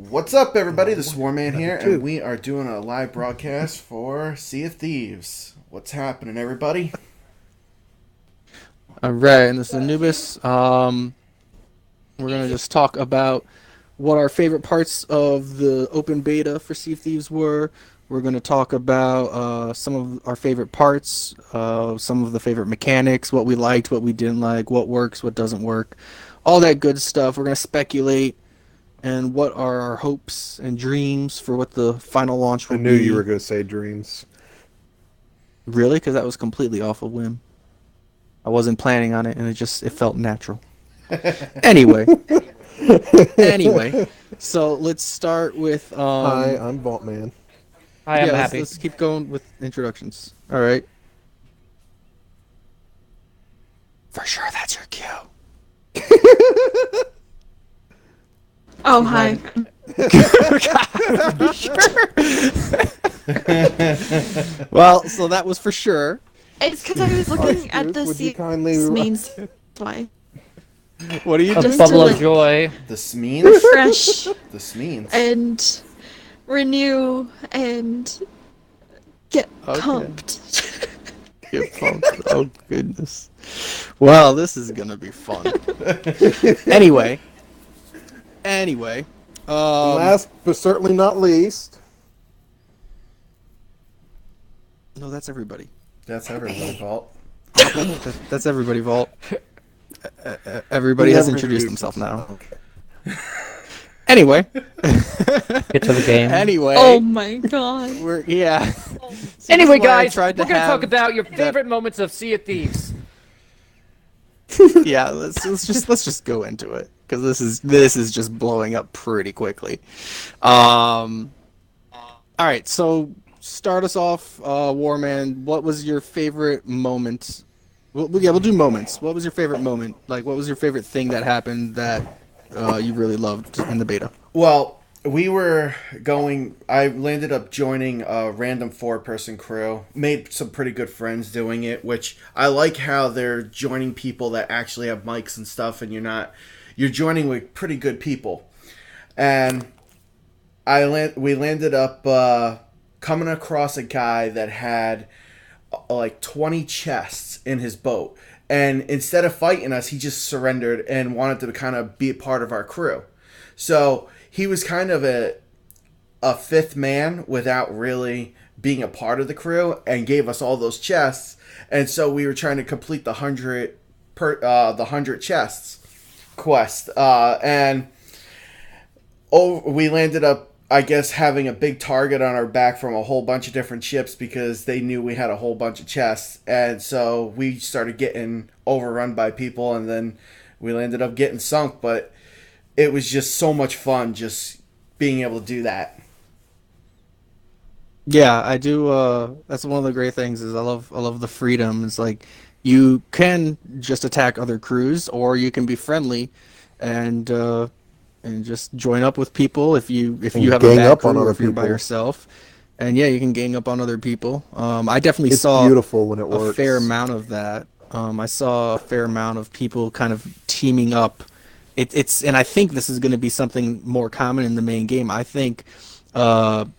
What's up, everybody? This is Warman Level here, and two. we are doing a live broadcast for Sea of Thieves. What's happening, everybody? All right, and this is Anubis. We're gonna just talk about what our favorite parts of the open beta for Sea of Thieves were. We're gonna talk about some of our favorite parts, some of the favorite mechanics, what we liked, what we didn't like, what works, what doesn't work, all that good stuff. We're gonna speculate and what are our hopes and dreams for what the final launch I will knew you were be. going to say dreams. Really, because that was completely off a whim. I wasn't planning on it, and it felt natural. Anyway. Anyway, so let's start with Hi, I'm Vault Man. Hi, I'm yeah, let's happy. let's keep going with introductions. All right. For sure that's your cue. Oh, hi. Well, so that was for sure. It's because I was looking at the Would you Sea kindly main supply. What are you A doing? Just to, bubble of like, joy. The Smeens? refresh The Smeens. and renew and get Okay. pumped. Get pumped. Oh goodness. Well, this is gonna be fun. Anyway. Anyway. Last but certainly not least, No, that's everybody. That's everybody's fault. That's everybody, Vault. Everybody has Never introduced introduced himself now. Okay. Anyway. Get to the game. Anyway. Oh my god. We're yeah. See, Anyway, this is why I guys, tried we're to gonna have talk about your that- favorite moments of Sea of Thieves. Yeah, let's just go into it because this is just blowing up pretty quickly. All right, so start us off, Warman. What was your favorite moment? Yeah, we'll do moments. What was your favorite moment? Like, what was your favorite thing that happened that you really loved in the beta? Well, I landed up joining a random four-person crew. Made some pretty good friends doing it, which I like how they're joining people that actually have mics and stuff, and you're joining with pretty good people. And we landed up coming across a guy that had like 20 chests in his boat. And instead of fighting us, he just surrendered and wanted to kind of be a part of our crew. So he was kind of a fifth man without really being a part of the crew and gave us all those chests. And so we were trying to complete the 100 chests quest. We landed up, I guess, having a big target on our back from a whole bunch of different ships because they knew we had a whole bunch of chests. And so we started getting overrun by people, and then we ended up getting sunk. But it was just so much fun just being able to do that. Yeah, I do. That's one of the great things is I love the freedom. It's like you can just attack other crews, or you can be friendly, and just join up with people if you have a gang bad up crew on or other if you're by people. yourself. And yeah, you can gang up on other people. I definitely It's saw beautiful when it a works. fair amount of that. I saw a fair amount of people kind of teaming up. And I think this is going to be something more common in the main game. I think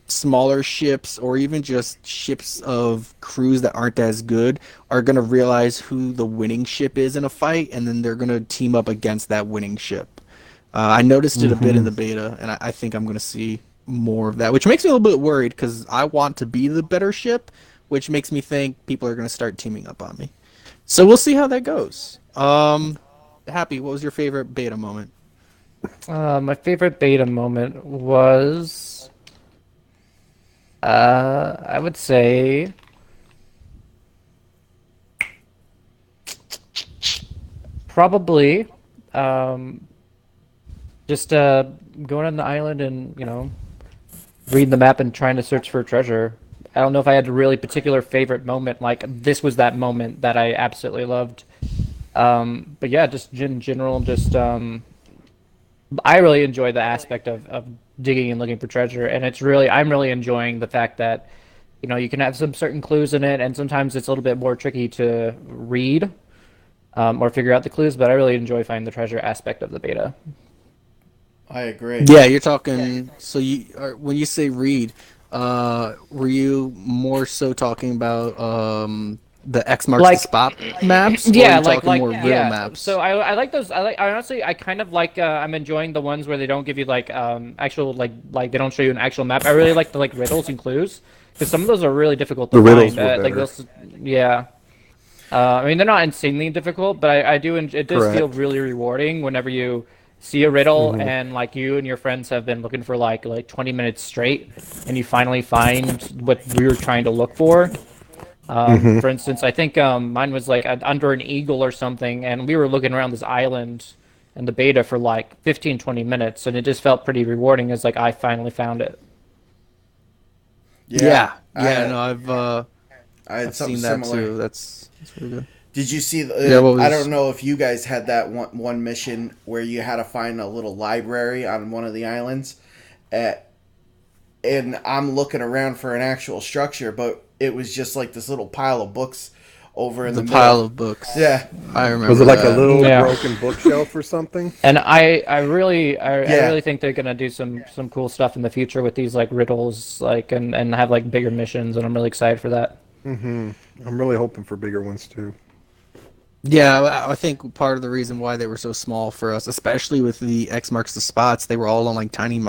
smaller ships or even just ships of crews that aren't as good are going to realize who the winning ship is in a fight, and then they're going to team up against that winning ship. I noticed it a bit in the beta, and I think I'm going to see more of that, which makes me a little bit worried because I want to be the better ship, which makes me think people are going to start teaming up on me. So we'll see how that goes. Happy, what was your favorite beta moment? My favorite beta moment was, I would say, probably, just going on the island and reading the map and trying to search for treasure. I don't know if I had a really particular favorite moment. Like this was that moment that I absolutely loved. But yeah, just in general, just I really enjoy the aspect of digging and looking for treasure, and I'm really enjoying the fact that you can have some certain clues in it, and sometimes it's a little bit more tricky to read or figure out the clues. But I really enjoy finding the treasure aspect of the beta. I agree. Yeah, you're talking. So when you say read, were you more so talking about the X marks the Like, spot maps, or are yeah, you talking more riddle yeah. So maps? I like those. I honestly I kind of like I'm enjoying the ones where they don't give you like actual like they don't show you an actual map. I really like the like riddles and clues because some of those are really difficult to The riddles find. were Like better. those, yeah. I mean they're not insanely difficult, but I do it does feel Correct. really rewarding whenever you see a riddle Hmm. and like you and your friends have been looking for like 20 minutes straight and you finally find what we were trying to look for. Hmm. For instance, I think mine was like under an eagle or something, and we were looking around this island in the beta for like 15, 20 minutes, and it just felt pretty rewarding as like I finally found it. Yeah, Yeah, yeah. No, I had I've something seen that similar. too. That's really good. Did you see? Yeah, what I don't was know if you guys had that one mission where you had to find a little library on one of the islands, at, and I'm looking around for an actual structure, but it was just like this little pile of books over in the the pile middle. of books? Yeah, I Was remember it like a that. little Yeah. broken bookshelf or something? And I yeah. really think they're gonna do some cool stuff in the future with these like riddles, like and have like bigger missions, and I'm really excited for that. Hmm. I'm really hoping for bigger ones too. Yeah, I think part of the reason why they were so small for us, especially with the X marks the spots, they were all on like tiny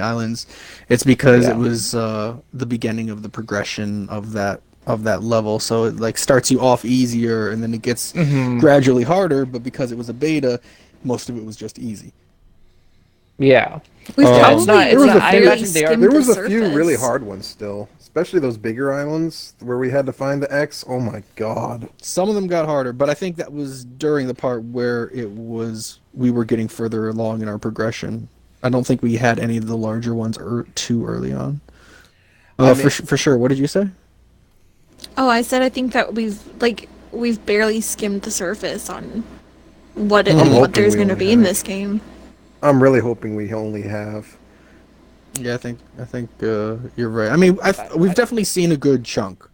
islands. It's because it Yeah. was the beginning of the progression of that level. So it like starts you off easier, and then it gets Hmm. gradually harder. But because it was a beta, most of it was just easy. Yeah. We've Yeah, probably There was a I few. barely imagine they are. skimmed There the was a few really surface. hard ones still, especially those bigger islands where we had to find the X. Oh my god. Some of them got harder, but I think that was during the part where we were getting further along in our progression. I don't think we had any of the larger ones too early on. I mean, For sure. What did you say? Oh, I said I think that we've barely skimmed the surface on I'm what hoping there's we going to only be in have. this game. I'm really hoping we only have. Yeah, I think you're right. I mean, we've definitely seen a good chunk,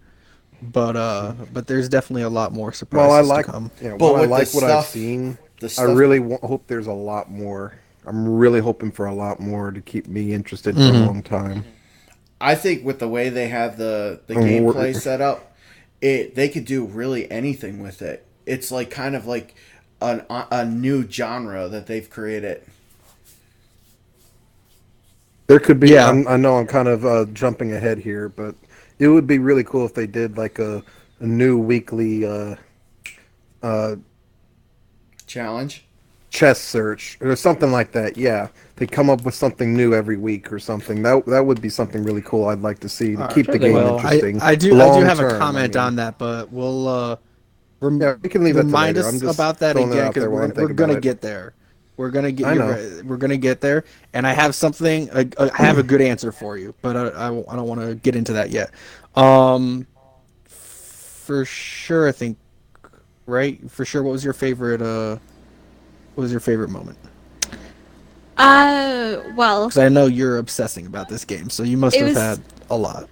but there's definitely a lot more Well, I surprises to like, come. but while I with like what I've seen, the I stuff, really hope there's a lot more. I'm really hoping for a lot more to keep me interested for a Hmm. long time. I think with the way they have the And we're- gameplay set up, they could do really anything with it. It's like kind of like a new genre that they've created. There could be. Yeah. I know I'm kind of jumping ahead here, but it would be really cool if they did like a new weekly uh, Challenge. chess search or something like that. Yeah, they come up with something new every week or something. That would be something really cool. I'd like to see to keep Sure the they game will. interesting. I do Long have a term, I comment mean. on that, but we'll Yeah, we can leave that to remind later. I'm us just about that throwing it again out because there while I'm we're thinking gonna about it. get there. We're gonna get I know. we're gonna get there, and I have something. I have a good answer for you, but I don't want to get into that yet. For sure, I think right for sure. What was your favorite moment? Well, Because I know you're obsessing about this game, so you must it have was had a lot.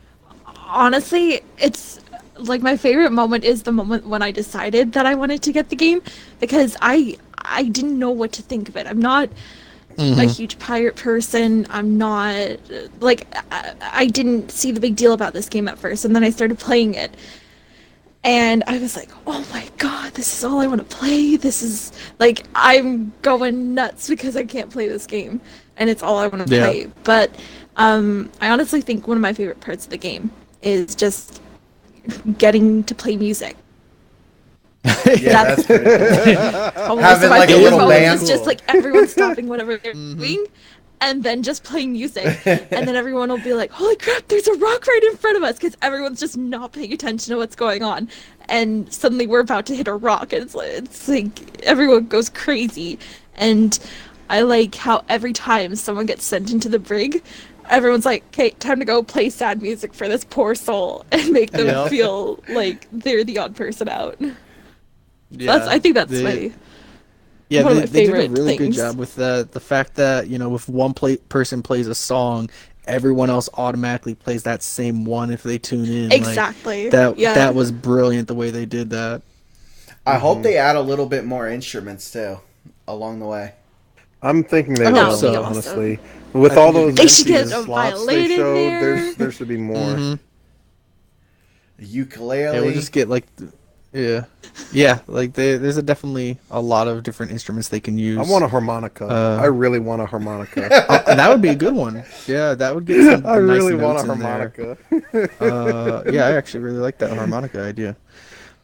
honestly, it's like my favorite moment is the moment when I decided that I wanted to get the game because I didn't know what to think of it. I'm not a Hmm. huge pirate person. I'm not like I didn't see the big deal about this game at first, and then I started playing it, and I was like, "Oh my God, this is all I want to play. This is like I'm going nuts because I can't play this game, and it's all I want to Yeah. play." But I honestly think one of my favorite parts of the game is just getting to play music. Yeah, That's that's pretty cool. Probably Having, some of my like, a favorite little moments band. is just like everyone stopping whatever they're Mhm. doing and then just playing music. And then everyone will be like, holy crap, there's a rock right in front of us because everyone's just not paying attention to what's going on. And suddenly we're about to hit a rock. And it's like everyone goes crazy. And I like how every time someone gets sent into the brig, everyone's like, okay, time to go play sad music for this poor soul and make them Yeah. feel like they're the odd person out. Yeah, I think that's they, my yeah, one of my they did a favorite really good things. job with that. The fact that, you know, if person plays a song, everyone else automatically plays that same one if they tune in. Exactly. Like Yeah. that was brilliant the way they did that. I hope they add a little bit more instruments too along the way. I'm thinking they I hope That will, would be so. honestly. awesome. With I all think it'd be those They good should empty get too. a slots they violin in showed, there. there should be more. Yeah, we'll Ukulele. just get like, yeah, yeah. Like there's definitely a lot of different instruments they can I use. want a harmonica. I Uh, really want a harmonica. that would be a good one. Yeah, that would get some I nice really want a notes in there. harmonica. Yeah, I actually really like that harmonica idea.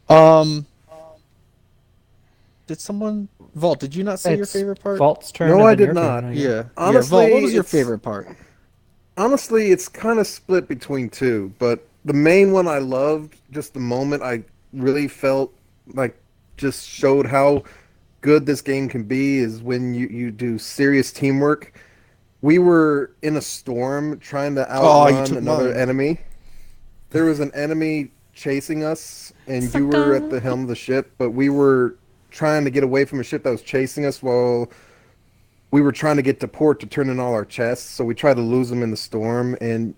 Um, did someone Vault? Did you not say your It's favorite part? Vault's turn No, and I then did your turn, not. I guess. Yeah, yeah. Vault, what Honestly, was your favorite part? it's kind of split between two, but the main one I loved, just the moment I really felt like just showed how good this game can be is when you do serious teamwork. We were in a storm trying to Oh, you outrun took another mine. enemy. There was an enemy chasing us, and you were at Sucker. the helm of the ship, but we were trying to get away from a ship that was chasing us while we were trying to get to port to turn in all our chests. So we tried to lose them in the storm, and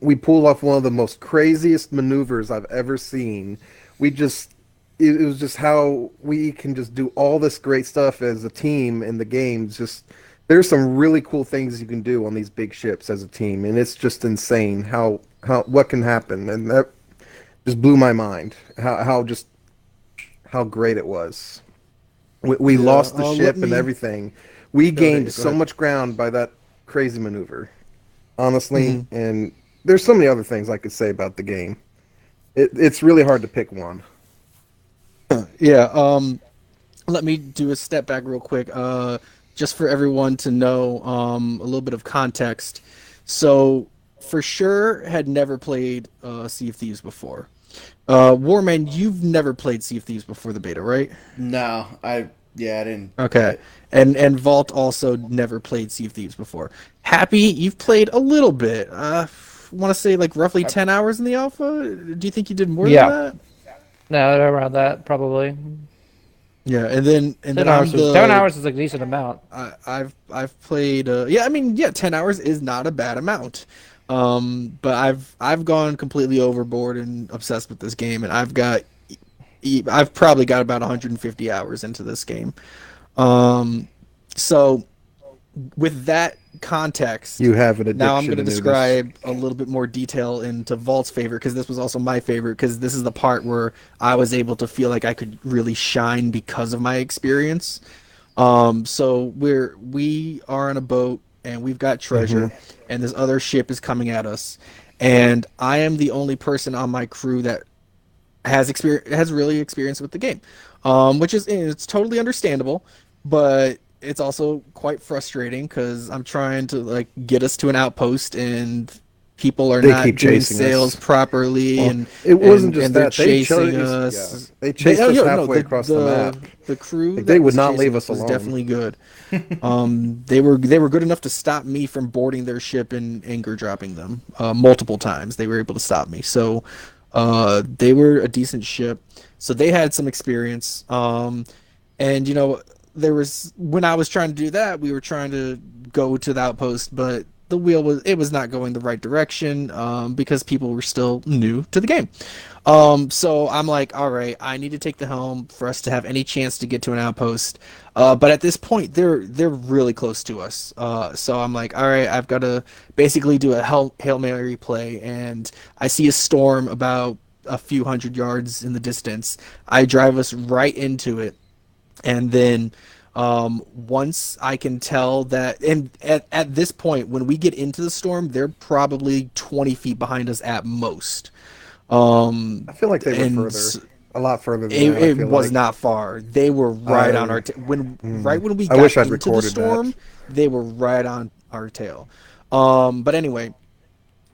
we pulled off one of the most craziest maneuvers I've ever seen. We just it was just how we can just do all this great stuff as a team in the games. Just there's some really cool things you can do on these big ships as a team, and it's just insane how what can happen, and that just blew my mind. How just how great it was. We Yeah. lost the Let ship and me. everything. We Okay, gained go so ahead. much ground by that crazy maneuver, honestly. Hmm. And there's so many other things I could say about the game. It's really hard to pick one. Yeah. Let me do a step back real quick. Just for everyone to know, a little bit of context. So, for sure, had never played Sea of Thieves before. Warman, you've never played Sea of Thieves before the beta, right? No, I didn't get Okay. it. And Vault also never played Sea of Thieves before. Happy, you've played a little bit. Want to say like roughly I, 10 hours in the alpha? Do you think you did more than yeah, that? no, around that probably. Yeah, and then 10 hours I'm was 10 the hours is a decent amount. I've played yeah, I mean, yeah, 10 hours is not a bad amount. But I've gone completely overboard and obsessed with this game, and I've probably got about 150 hours into this game. Um so with that context, You have an now I'm addiction going to to nudist. describe a little bit more detail into Vault's favorite, because this was also my favorite, because this is the part where I was able to feel like I could really shine because of my experience. So we are on a boat and we've got Hmm. treasure, and this other ship is coming at us, and I am the only person on my crew that has really experience with the game, which is it's totally understandable, but it's also quite frustrating because I'm trying to like get us to an outpost and people are They not keep doing chasing sales us. properly, Well, and it wasn't just they're that. They chasing chose, yeah, us. they They chased oh us yeah no halfway across the map. the crew Like they that would was not chasing leave us us was alone. definitely good. They were good enough to stop me from boarding their ship and anchor dropping them multiple times. They were able to stop me. So they were a decent ship. So they had some experience. And there was when I was trying to do that, we were trying to go to the outpost, but the wheel was not going the right direction because people were still new to the game. So I'm like, all right, I need to take the helm for us to have any chance to get to an outpost. But at this point, they're really close to us. So I'm like, all right, I've got to basically do a Hail Mary play, and I see a storm about a few hundred yards in the distance. I drive us right into it, and then once I can tell that, and at this point, when we get into the storm, they're probably 20 feet behind us at most. Um, I feel like they were and further, a lot further than it, that. I it feel was like not far. They were right on I, our when we I got wish I'd into the recorded that. storm, they were right on our tail. But anyway,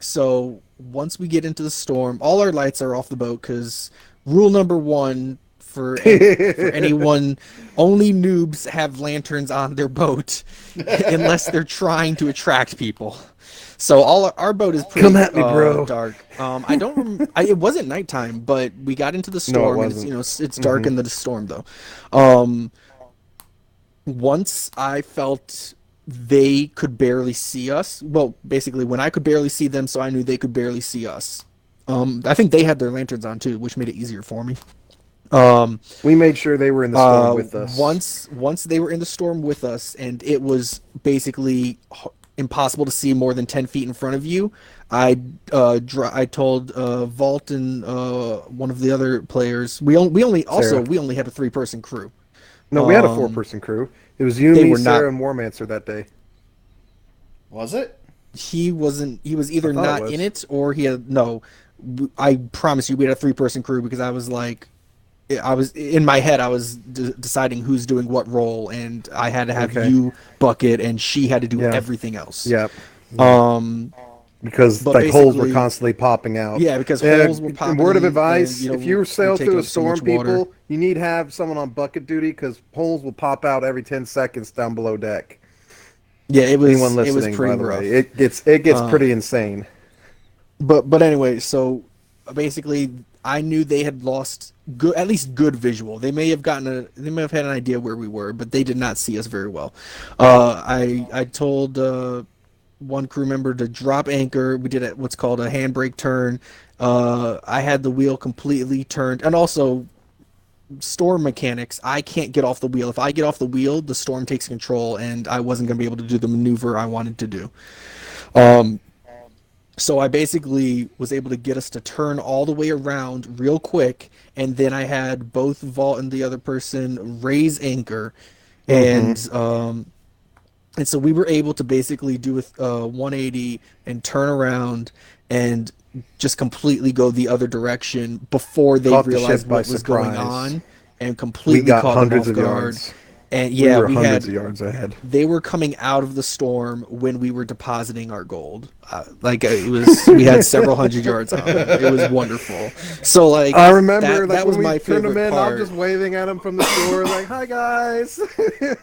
so once we get into the storm, all our lights are off the boat because rule number one for anyone, only noobs have lanterns on their boat unless they're trying to attract people. So our boat is Come pretty at me, bro. dark. I don't it wasn't nighttime, but we got into the No, it storm, and it's wasn't. it's dark Hmm. in the storm though. Um, Once I felt they could barely see us, well, basically when I could barely see them, so I knew they could barely see us. I think they had their lanterns on too, which made it easier for me. We made sure they were in the storm with us. Once they were in the storm with us, and it was basically impossible to see more than 10 feet in front of you. I told Vault and one of the other players. We only had a 3-person crew. No, we had a 4-person crew. It was you, They me, were Sarah, not- and Warmancer that day. Was it? He wasn't. He was either I thought it not was. in it or he had no. I promise you, we had a 3-person crew because I was like, I was in my head. I was deciding who's doing what role, and I had to have Okay. you bucket, and she had to do Yeah. everything else. Yep. Because But like holes were basically- constantly popping out. Yeah, because holes were popping. Word of and, advice: you know, if you we're sail taking through a up so storm, much water. people, you need to have someone on bucket duty because holes will pop out every 10 seconds down below deck. Yeah, it Anyone was listening, pretty by the rough. way, it gets pretty insane. But anyway, so basically, I knew they had lost at least good visual. They may have had an idea where we were, but they did not see us very well. I told one crew member to drop anchor. We did what's called a handbrake turn. I had the wheel completely turned, and also storm mechanics. I can't get off the wheel. If I get off the wheel, the storm takes control, and I wasn't going to be able to do the maneuver I wanted to do. So I basically was able to get us to turn all the way around real quick, and then I had both Vault and the other person raise anchor, and so we were able to basically do a 180 and turn around and just completely go the other direction before they Caught the realized ship by what was going surprise. on, and We completely got caught them hundreds off of guard. yards. And yeah, we were we hundreds had of yards ahead. they were coming out of the storm when we were depositing our gold. We had several hundred yards on them. It was wonderful. So like I remember that was when my we turned them favorite in, part. I'm just waving at them from the shore, like, "Hi guys."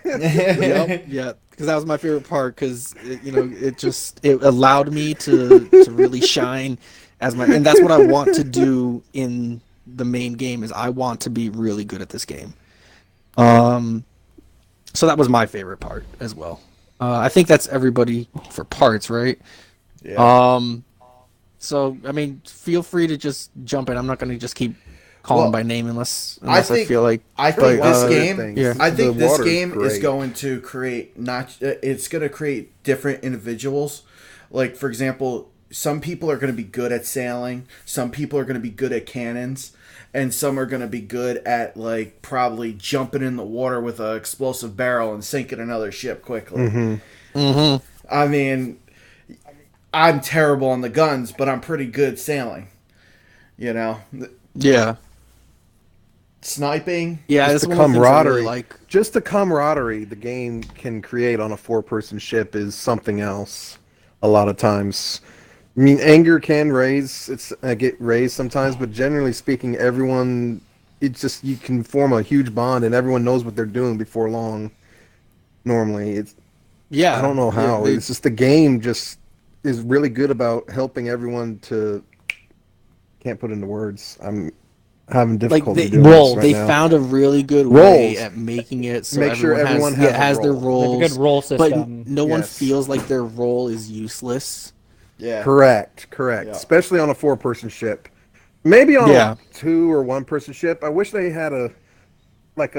Yep, yeah, because that was my favorite part because it allowed me to really shine and that's what I want to do in the main game is I want to be really good at this game. So that was my favorite part as well. I think that's everybody for parts, right? Yeah. So I mean, feel free to just jump in. I'm not going to just keep calling Well, by name unless I feel like. I think this other game. things. Yeah. I think The this water's game is great. going to create it's going to create different individuals. Like for example, some people are going to be good at sailing. Some people are going to be good at cannons. And some are going to be good at like probably jumping in the water with an explosive barrel and sinking another ship quickly. I mean, I'm terrible on the guns, but I'm pretty good sailing. You know, Yeah. sniping. Yeah, Just that's the one of the things I really camaraderie. like. Just the camaraderie the game can create on a 4-person ship is something else. A lot of times, I mean, anger can get raised sometimes, but generally speaking, everyone, it's just you can form a huge bond, and everyone knows what they're doing before long. Normally, Yeah. I don't know how. Yeah, It's just the game just is really good about helping everyone to. Can't put into words. I'm having difficulty doing roll. this right they now. found a really good way Roles. at making it so Make sure everyone has, has a their role. They have a roles. good roll But system. no one Yes. feels like their role is useless. Yeah. Correct. Yeah. Especially on a 4-person ship. Maybe on Yeah. a 2 or 1-person ship. I wish they had a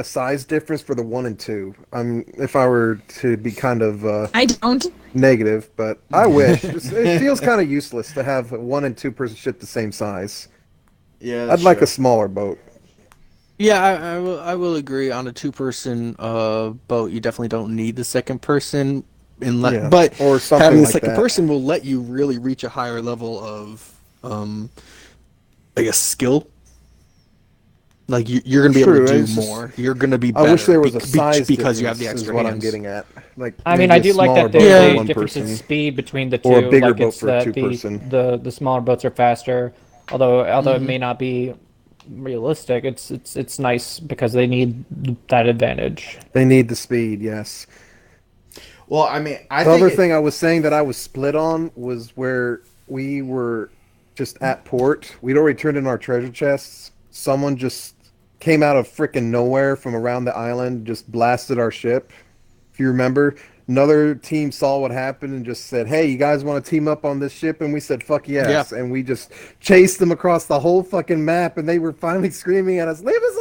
size difference for the 1 and 2. If I were to be kind of I don't. negative, but I wish. It feels kind of useless to have a 1 and 2-person ship the same size. Yeah. I'd like a smaller boat. Yeah, I will agree. On a 2-person boat, you definitely don't need the second person, Yeah, but or something having the like second that. person will let you really reach a higher level of, I guess, skill. Like you're gonna be able True, to do it's just- more. You're gonna be better. I wish there was a size because you have the difference, extra is what hands. I'm getting at. Like I mean, maybe I a do like smaller that boat there's for a one difference in person. speed between the two. Or a bigger like boat it's for a that two-person. the smaller boats are faster. Although it may not be realistic, it's nice because they need that advantage. They need the speed, yes. Well, I mean, I The think other thing I was saying that I was split on was where we were just at port. We'd already turned in our treasure chests. Someone just came out of frickin' nowhere from around the island, just blasted our ship. If you remember, another team saw what happened and just said, "Hey, you guys want to team up on this ship?" And we said, "Fuck yes!" Yeah. And we just chased them across the whole fucking map, and they were finally screaming at us, "Leave us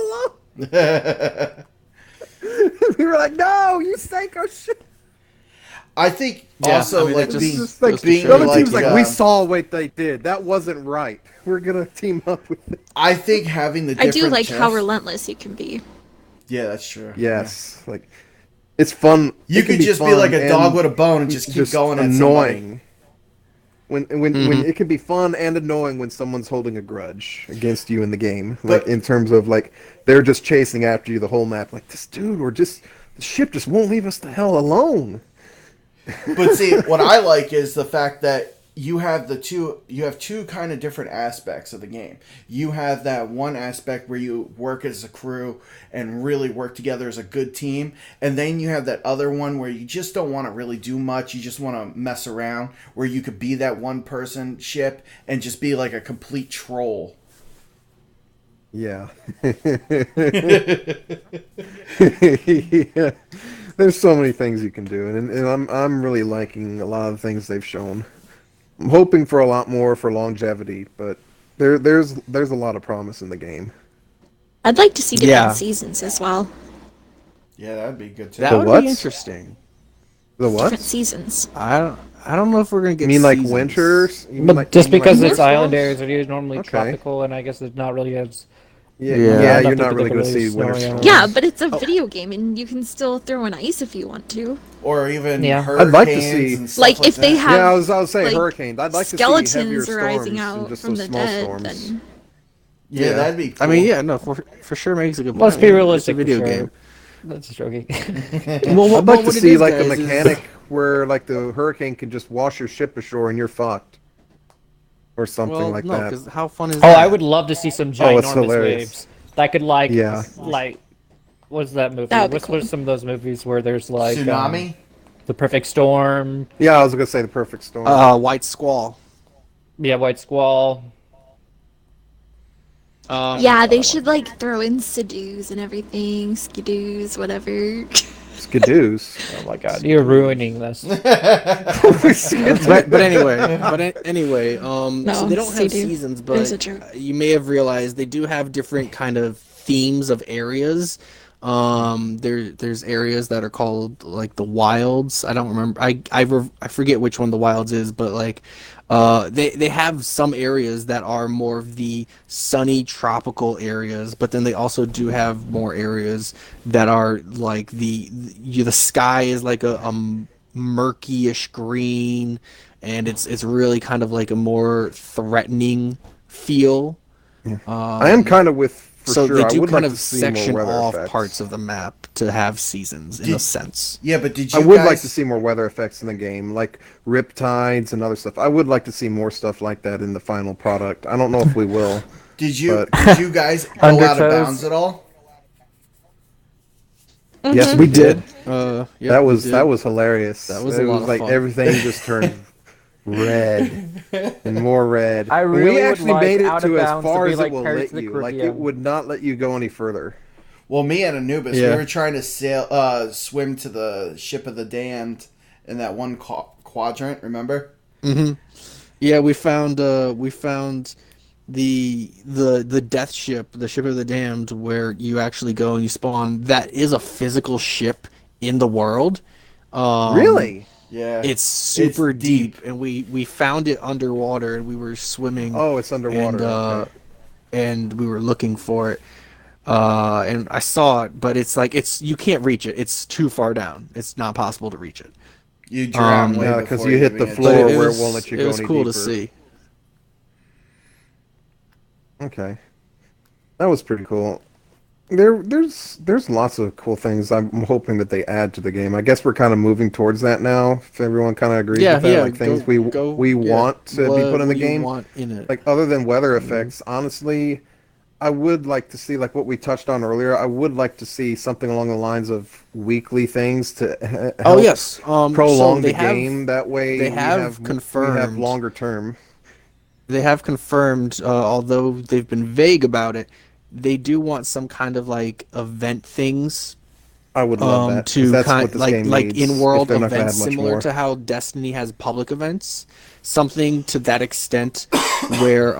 We were like, no, you sank our ship. I think Yeah, also I mean, like that being just Like, goes to being show the other you team's that, like, we uh, saw what they did. That wasn't right. We're gonna team up with it. I think having the I different do like how chests- relentless you can be. Yeah, that's true. Yes, like it's fun. You It can could just be fun like a dog and with a bone and just keep going at somebody. annoying. When it can be fun and annoying when someone's holding a grudge against you in the game, like But- in terms of like they're just chasing after you the whole map, like this dude, or just the ship just won't leave us the hell alone. But see, what I like is the fact that you have two kind of different aspects of the game. You have that one aspect where you work as a crew and really work together as a good team, and then you have that other one where you just don't want to really do much. You just want to mess around, where you could be that one person ship and just be like a complete troll. Yeah. Yeah. There's so many things you can do, and I'm really liking a lot of the things they've shown. I'm hoping for a lot more for longevity, but there's a lot of promise in the game. I'd like to see different Yeah. seasons as well. Yeah, that'd be good too. that The would what? be interesting. The what? Different seasons. I don't know if we're gonna get. You mean like seasons. winters? You mean But like- just you mean because like it's winter island storms? areas, it is normally Okay. tropical, and I guess it's not really as. Yeah, Yeah. yeah, I you're don't not think really going to particularly see winter snowy storms. Yeah, but it's a Oh. video game, and you can still throw in ice if you want to. Or even Yeah. hurricanes I'd like to see- and stuff Like, if they that. have Yeah, I was saying like, hurricanes. I'd like to see heavier Skeletons storms rising than out just from those the small dead. storms. Then Yeah, Yeah. that'd be cool. I mean, yeah, no, for sure makes a good point. Let's be It's a realistic. video for sure. game. That's just joking. Well, I'd like to what it see is, like a guys, is- mechanic where like the hurricane can just wash your ship ashore and you're fucked, or something Well, like no, that. because how fun is Oh, that? I would love to see some Oh, it's ginormous hilarious. waves that could Yeah. what's that movie? That would be What's cool. some of those movies where there's like Tsunami. The Perfect Storm, Yeah, I was gonna say the perfect storm. White Squall. yeah, White Squall. yeah, they should like throw in Sidoos and everything, Skidoos, whatever. Skidoos. Oh my god, you're ruining this. but anyway, No, so they don't have Sea-Doo. seasons, It was but a joke. you may have realized they do have different kind of themes of areas. There's areas that are called like the wilds. I don't remember. I forget which one the wilds is, but like they have some areas that are more of the sunny tropical areas, but then they also do have more areas that are like the sky is like a murky-ish green, and it's really kind of like a more threatening feel. I am kind of with. For So sure. they I do would kind like of to see section more weather off effects. parts of the map to have seasons in a sense. Yeah, but did you I would guys... like to see more weather effects in the game, like riptides and other stuff. I would like to see more stuff like that in the final product. I don't know if we will. Did you but- did you guys go out of Undertows. bounds at all? Yes, We did. Yep, that was we did. that was hilarious. That was it a lot was of like fun. everything just turned red and more red. I And really we would actually like made it Out of to as Bounds to far be as like it will Pirates let of the you. Like it Caribbean. would not let you go any further. Well, me and Anubis, Yeah. we were trying to swim to the ship of the damned in that one quadrant. Remember? Yeah, we found the death ship, the ship of the damned, where you actually go and you spawn. That is a physical ship in the world. Really? Yeah. It's super It's deep, and we found it underwater, and we were swimming. Oh, it's underwater. and okay. and we were looking for it. And I saw it, but it's like you can't reach it. It's too far down. It's not possible to reach it. You drown way Yeah, 'cause before you hit even the get floor to But it. where it won't let you it go was any cool to deeper. see. Okay, that was pretty cool. There's lots of cool things I'm hoping that they add to the game. I guess we're kind of moving towards that now. If everyone kind of agrees Yeah, with that, yeah. like things we yeah. want to be put in the What you game. want in it. Like other than weather effects, honestly, I would like to see like what we touched on earlier. I would like to see something along the lines of weekly things to help Oh yes, prolong so the they have, game. That way, they we have we have confirmed- longer term. They have confirmed, although they've been vague about it, they do want some kind of like event things I would love that. 'cause to that's kind what this like game like needs, in if world they're not gonna events add much similar more. to how Destiny has public events, something to that extent where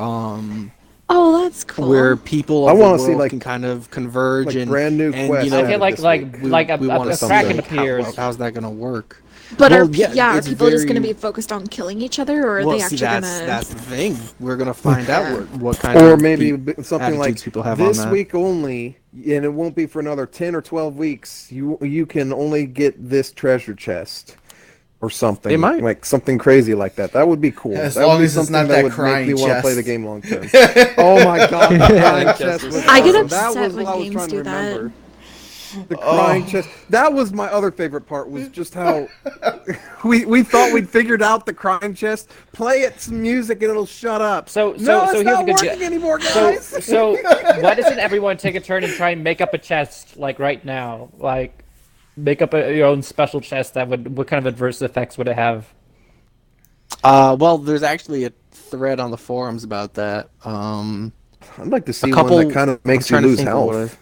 Oh, that's cool. where people I of the wanna world see, like- can kind of converge like and brand new and quests you know I feel added this week. we, like we want to a see kraken like appears. how's that gonna work? But Well, are yeah, are it's people just going to very- be focused on killing each other, or are Well, they see, actually going that's to? the thing. We're gonna find out Yeah. what kind Or of maybe something like attitudes people have on this that. week only, and it won't be for another 10 or 12 weeks. You can only get this treasure chest or something. They might. Like something crazy like that. That would be cool. As that would long be as it's something not that that would make crying me want to play the chest. game long term. Oh my god, the crying chest was I get awesome. That upset was when what I was games trying to do that. remember. The crying chest. That was my other favorite part. Was just how we thought we'd figured out the crying chest. Play it some music and it'll shut up. So no, it's here's not a good working anymore, guys. So why doesn't everyone take a turn and try and make up a chest like right now? Like make up your own special chest that would what kind of adverse effects would it have? Well, there's actually a thread on the forums about that. I'd like to see couple- one that kind of makes you I'm trying to lose think of what health.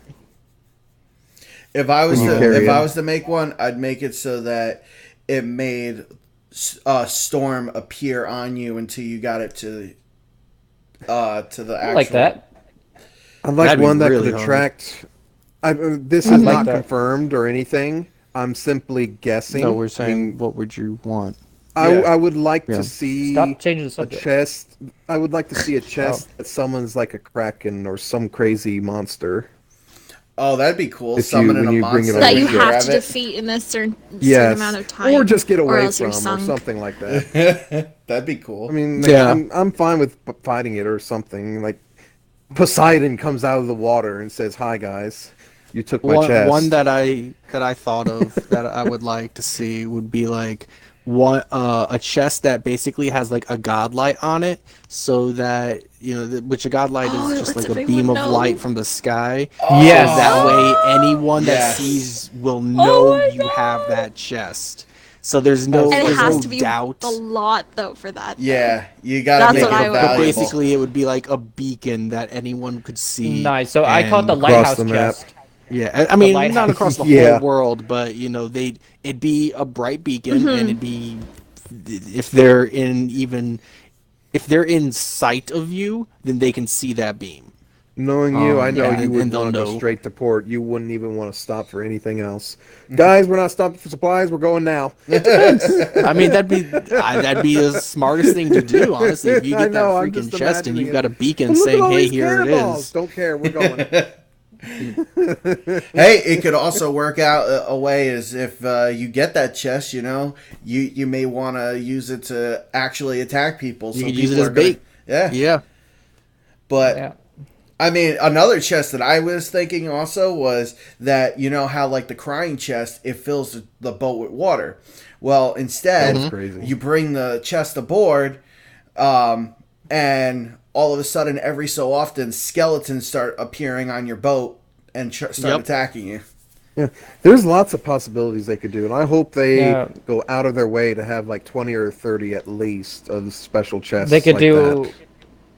If I was When you to carry if I it. was to make one, I'd make it so that it made storm appear on you until you got it to the actual. I like that. I'd like That'd be one that really could hard. attract. This is like not that. confirmed or anything. I'm simply guessing. No, we're I saying mean, what would you want? Yeah. I would like Yeah. to see Stop changing the a subject. chest. I would like to see a chest that summons like a kraken or some crazy monster. Oh, that'd be cool. If you- Summoning when a you bring it monster. over That you here. have grab to it. defeat in a certain Yes, amount of time, or just get away else from, you're or sunk. something like that. That'd be cool. I mean, Yeah. I'm fine with fighting it or something. Like Poseidon comes out of the water and says, "Hi guys, you took my chest." One that I thought of that I would like to see would be like a chest that basically has like a godlight on it, so that which a godlight Oh, is it just lets like a everyone beam of know. light from the sky. Yes. So that way anyone that Yes. sees will know my you have that chest. So there's no, And it there's has no to be doubt. a lot though for that. though. Yeah, you gotta That's make what it I would valuable. But basically, it would be like a beacon that anyone could see. Nice. So I call it the and- Across lighthouse the map. chest. Yeah, I mean, lighthouse. not across the Yeah. whole world, but it'd be a bright beacon, Mm-hmm. and it'd be if they're in sight of you, then they can see that beam. Knowing you, I know yeah, you would and they'll want to go know. straight to port. You wouldn't even want to stop for anything else. Guys, we're not stopping for supplies. We're going now. I mean, that'd be the smartest thing to do, honestly. If you I get know, that I'm freaking just chest and imagining you've it. got a beacon Look at saying, all "Hey, these here it cannonballs. is." Don't care. We're going. Hey, it could also work out a way as if you get that chest, you may want to use it to actually attack people. You so could use it people as are gonna- bait. Yeah. Yeah. But Yeah. I mean, another chest that I was thinking also was that how like the crying chest, it fills the boat with water. Well, instead, That's crazy. you bring the chest aboard, and all of a sudden, every so often, skeletons start appearing on your boat and start Yep. attacking you. Yeah, there's lots of possibilities they could do, and I hope they Yeah. go out of their way to have like 20 or 30 at least of special chests. They could like do that.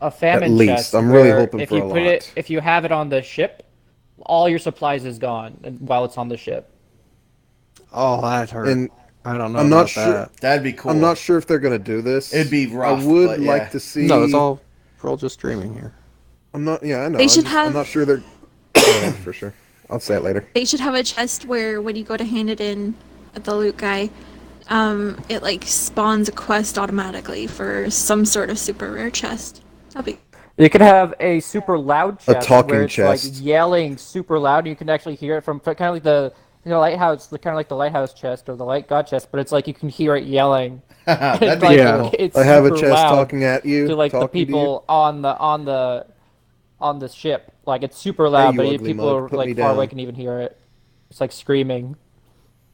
a famine At least. chest. I'm really where hoping if for you a put lot. it, if you have it on the ship, all your supplies is gone while it's on the ship. Oh, that hurt. And I don't know I'm about not sure. that. That'd be cool. I'm not sure if they're gonna do this. It'd be rough, I would but like yeah. to see. No, we're all just streaming here. I'm not. Yeah, I know. They should I'm have- not sure they're. Yeah, for sure. I'll say it later. They should have a chest where when you go to hand it in at the loot guy, it like spawns a quest automatically for some sort of super rare chest. That'd be You could have a super loud chest talking where it's chest. like yelling super loud, and you can actually hear it from kind of like the lighthouse, kind of like the lighthouse chest or the light god chest, but it's like you can hear it yelling. That'd be Like, Yeah. cool. It's I have a super chest loud talking at you. to like the talking to you. people on the ship. Like it's super loud, you but ugly people mug, are put like me far away down. can even hear it. It's like screaming.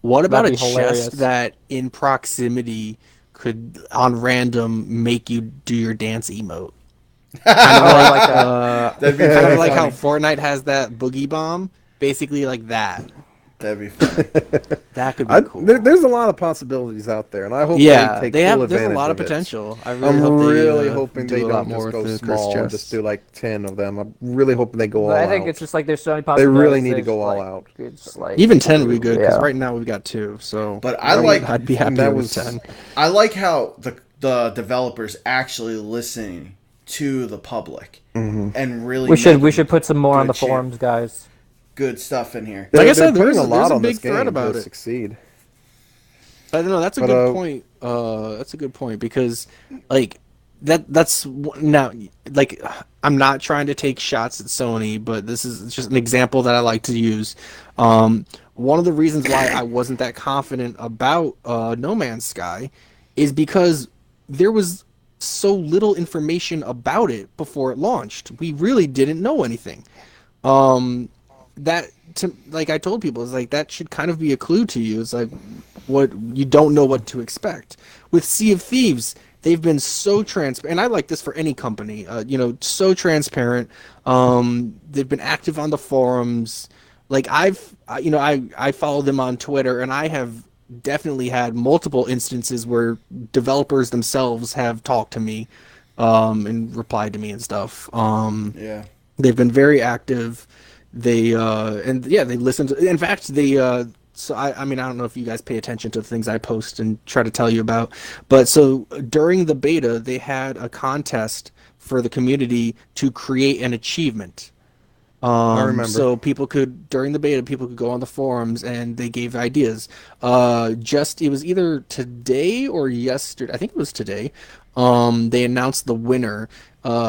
What about a That'd be hilarious. chest that in proximity could, on random, make you do your dance emote? Kind of like, That'd be kind very of like how funny. Fortnite has that boogie bomb. Basically like that. That'd be funny. That could be cool. There's a lot of possibilities out there, and I hope Yeah, they take they full have. There's a advantage lot of of it. potential. I really I'm hope they really hoping do they a lot don't more just go with the cursed small and chests. just do like 10 of them. I'm really hoping they go all But I think out. it's just like there's so many They possibilities. really need to there's, go all like, out. It's like Even 10 would be good because Yeah. right now we've got 2. So, But I like- I'd be and happy that with was- 10. I like how the developers actually listening to the public Hmm. and really We should put some more on good the shit. forums, guys. good stuff in here. Like I They're said, putting a there's lot a on this big thread game to about it. succeed. I don't know. That's a But good point. That's a good point because, like, now, like, I'm not trying to take shots at Sony, but this is just an example that I like to use. One of the reasons why I wasn't that confident about No Man's Sky is because there was so little information about it before it launched. We really didn't know anything. Um, that like I told people, it's like that should kind of be a clue to you. It's like what you don't know what to expect. With Sea of Thieves, they've been so transparent, and I like this for any company. So transparent. They've been active on the forums. Like I follow them on Twitter, and I have definitely had multiple instances where developers themselves have talked to me, and replied to me and stuff. Yeah. They've been very active. They listen to. In fact, I mean, I don't know if you guys pay attention to the things I post and try to tell you about, but so during the beta, they had a contest for the community to create an achievement. I remember. So during the beta, people could go on the forums and they gave ideas. It was either today or yesterday. I think it was today. They announced the winner.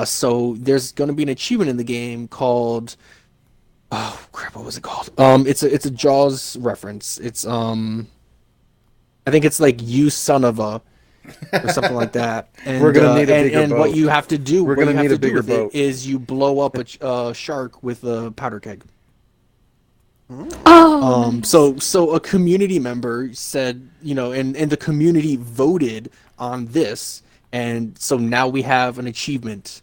So there's going to be an achievement in the game called, oh crap, what was it called? It's a Jaws reference. I think it's like "You son of a" or something like that. And We're gonna need a bigger and what boat. you have to do, We're what gonna you have need to a do bigger with it boat. is you blow up a shark with a powder keg. Oh, nice. So a community member said, and the community voted on this, and so now we have an achievement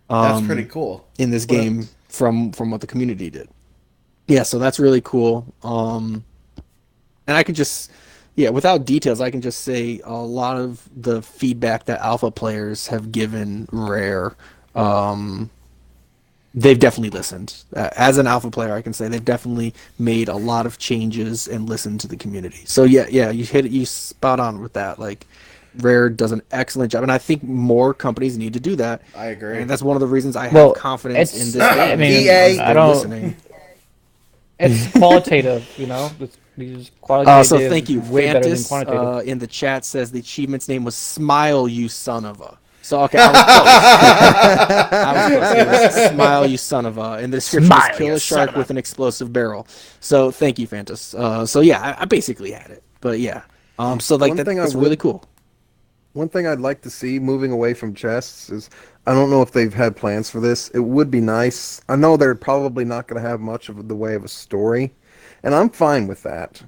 That's pretty cool. in this game from what the community did. Yeah, so that's really cool. And I can just, yeah, without details, I can just say a lot of the feedback that alpha players have given Rare, they've definitely listened. As an alpha player, I can say they've definitely made a lot of changes and listened to the community. So yeah, you hit it, you spot on with that. Like, Rare does an excellent job, and I think more companies need to do that. I agree. And that's one of the reasons I have Well, confidence in it's- this game. I mean, EA. I don't. Listening. It's qualitative, It's qualitative. So thank you. Way better than Fantis quantitative. in the chat says the achievement's name was "Smile, you son of a." So okay, I was close. I was close. It was "Smile, you son of a," and the description Smile, is "Kill you a son shark of a." with an explosive barrel." So thank you, Fantis. So yeah, I basically had it, but yeah. So like One thing I that's would- really cool. One thing I'd like to see moving away from chests is, I don't know if they've had plans for this. It would be nice. I know they're probably not going to have much of the way of a story, and I'm fine with that.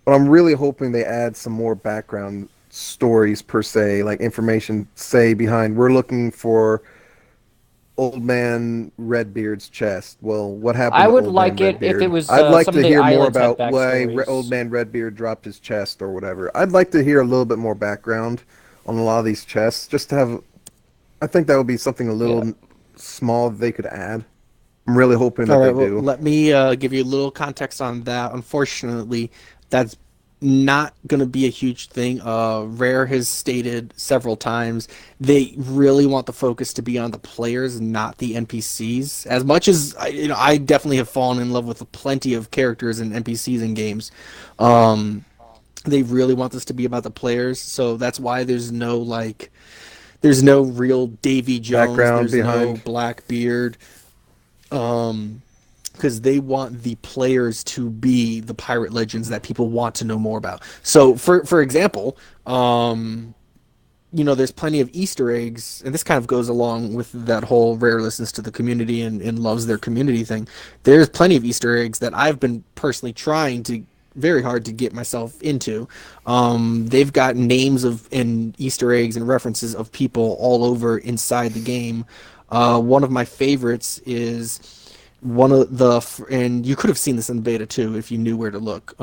But I'm really hoping they add some more background stories per se, like information, say, behind we're looking for Old Man Redbeard's chest. Well, what happened I to would Old like Man it if Redbeard? it was, I'd like some to of the hear more islands had about why backstories. Old Man Redbeard dropped his chest or whatever. I'd like to hear a little bit more background on a lot of these chests, just to have. I think that would be something a little small they could add. I'm really hoping that All right, they well, do. let me give you a little context on that. Unfortunately, that's not going to be a huge thing. Rare has stated several times they really want the focus to be on the players, not the NPCs. As much as I definitely have fallen in love with plenty of characters and NPCs in games. They really want this to be about the players, so that's why there's no real Davy Jones, Background there's no behind. Blackbeard. Because they want the players to be the pirate legends that people want to know more about. So, for example, there's plenty of Easter eggs, and this kind of goes along with that whole Rare listens to the community and loves their community thing. There's plenty of Easter eggs that I've been personally trying to very hard to get myself into. They've got names and Easter eggs and references of people all over inside the game. One of my favorites is and you could have seen this in the beta too if you knew where to look.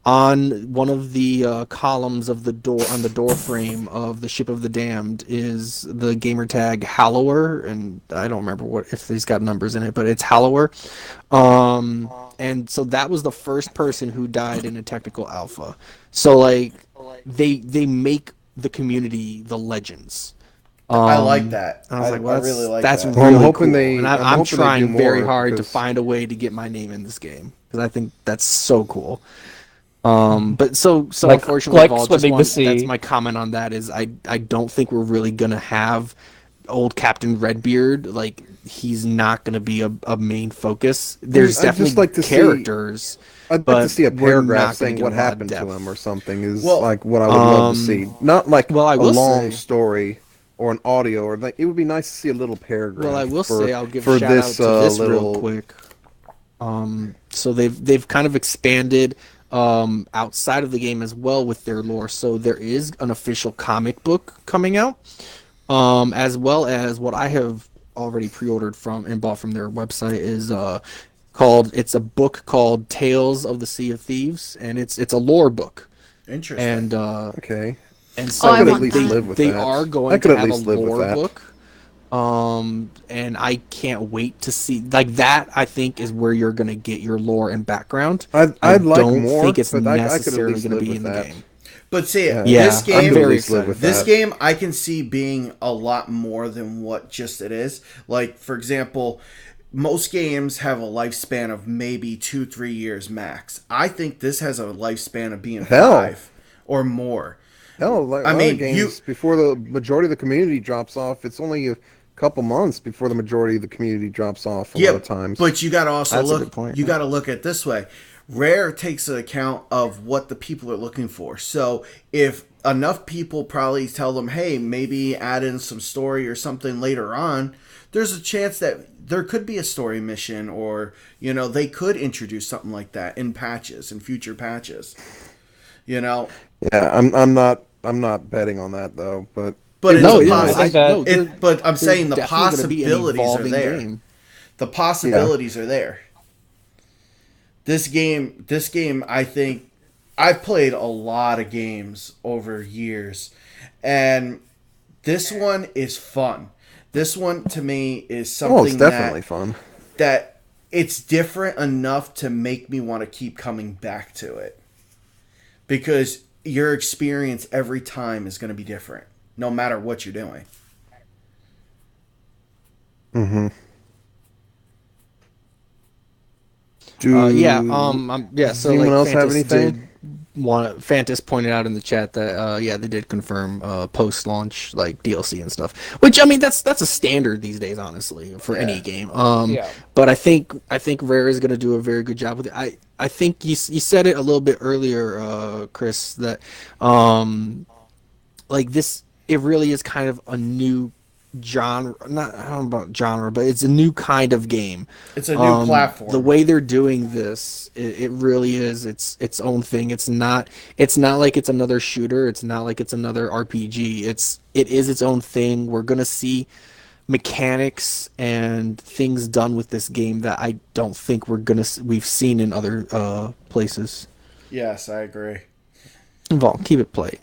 On one of the columns of the door, on the door frame of the Ship of the Damned, is the gamer tag Hallower, and I don't remember if he's got numbers in it, but it's Hallower. And so that was the first person who died in a technical alpha. So like they make the community the legends. I like that. I was like, well, I really like that's that. Well, I'm really hoping cool. they- and I'm I'm hoping they do trying very more, hard to because- find a way to get my name in this game because I think that's so cool. But so Like- unfortunately, like Vol, swimming the that's sea. my comment on that is I don't think we're really gonna have old Captain Redbeard. Like he's not gonna be a main focus. There's I'd just definitely like to see- characters. I'd like but to see a we're paragraph not gonna saying get what a lot of happened to depth. him or something is Well, like what I would love to see. Not like well, I a will long say- story or an audio, or like it would be nice to see a little paragraph. Well, I will for, say I'll give for a shout out this to this little. real quick. So they've kind of expanded outside of the game as well with their lore. So there is an official comic book coming out, as well as what I have already pre-ordered from and bought from their website is it's a book called Tales of the Sea of Thieves, and it's a lore book. Interesting. And Okay. and so I could they, at least they, live with they that. are I going could to at have a least live with lore that. book. And I can't wait to see like that. I think is where you're gonna get your lore and background. I'd I like don't more, think it's but I could at necessarily least gonna live be with in the that. game. But see, Yeah. this Yeah, I'm game, very live excited. with this that. game, I can see being a lot more than what just it is. Like, for example, most games have a lifespan of maybe 2-3 years max. I think this has a lifespan of being Hell. 5 or more. Hell, like I a lot mean, of games before the majority of the community drops off, it's only a couple months before the majority of the community drops off. A lot of times, but you got to also That's a look. good point, You yeah. got to look at it this way. Rare takes an account of what the people are looking for. So if enough people probably tell them, "Hey, maybe add in some story or something later on," there's a chance that there could be a story mission, or they could introduce something like that in patches, in future patches. yeah, I'm not betting on that though, but But it's No, a yeah, possi- I think that- but I'm saying the There's definitely gonna be an possibilities are evolving there. game. The possibilities are there. This game, I think, I've played a lot of games over years, and this one is fun. This one to me is something it's definitely fun. that it's different enough to make me want to keep coming back to it, because your experience every time is going to be different, no matter what you're doing. Mm-hmm. Yeah. So anyone like, else have Fantas anything? Fantas pointed out in the chat that they did confirm post-launch like DLC and stuff. Which I mean that's a standard these days, honestly, for any game. Yeah. But I think Rare is going to do a very good job with it. I think you said it a little bit earlier, Chris, that like this, it really is kind of a new genre. I don't know about genre, but it's a new kind of game. It's a new platform. The way they're doing this, it really is its own thing. It's not like it's another shooter. It's not like it's another RPG. It is its own thing. We're gonna see mechanics and things done with this game that I don't think we've seen in other places. Yes, I agree. Vol, keep it played.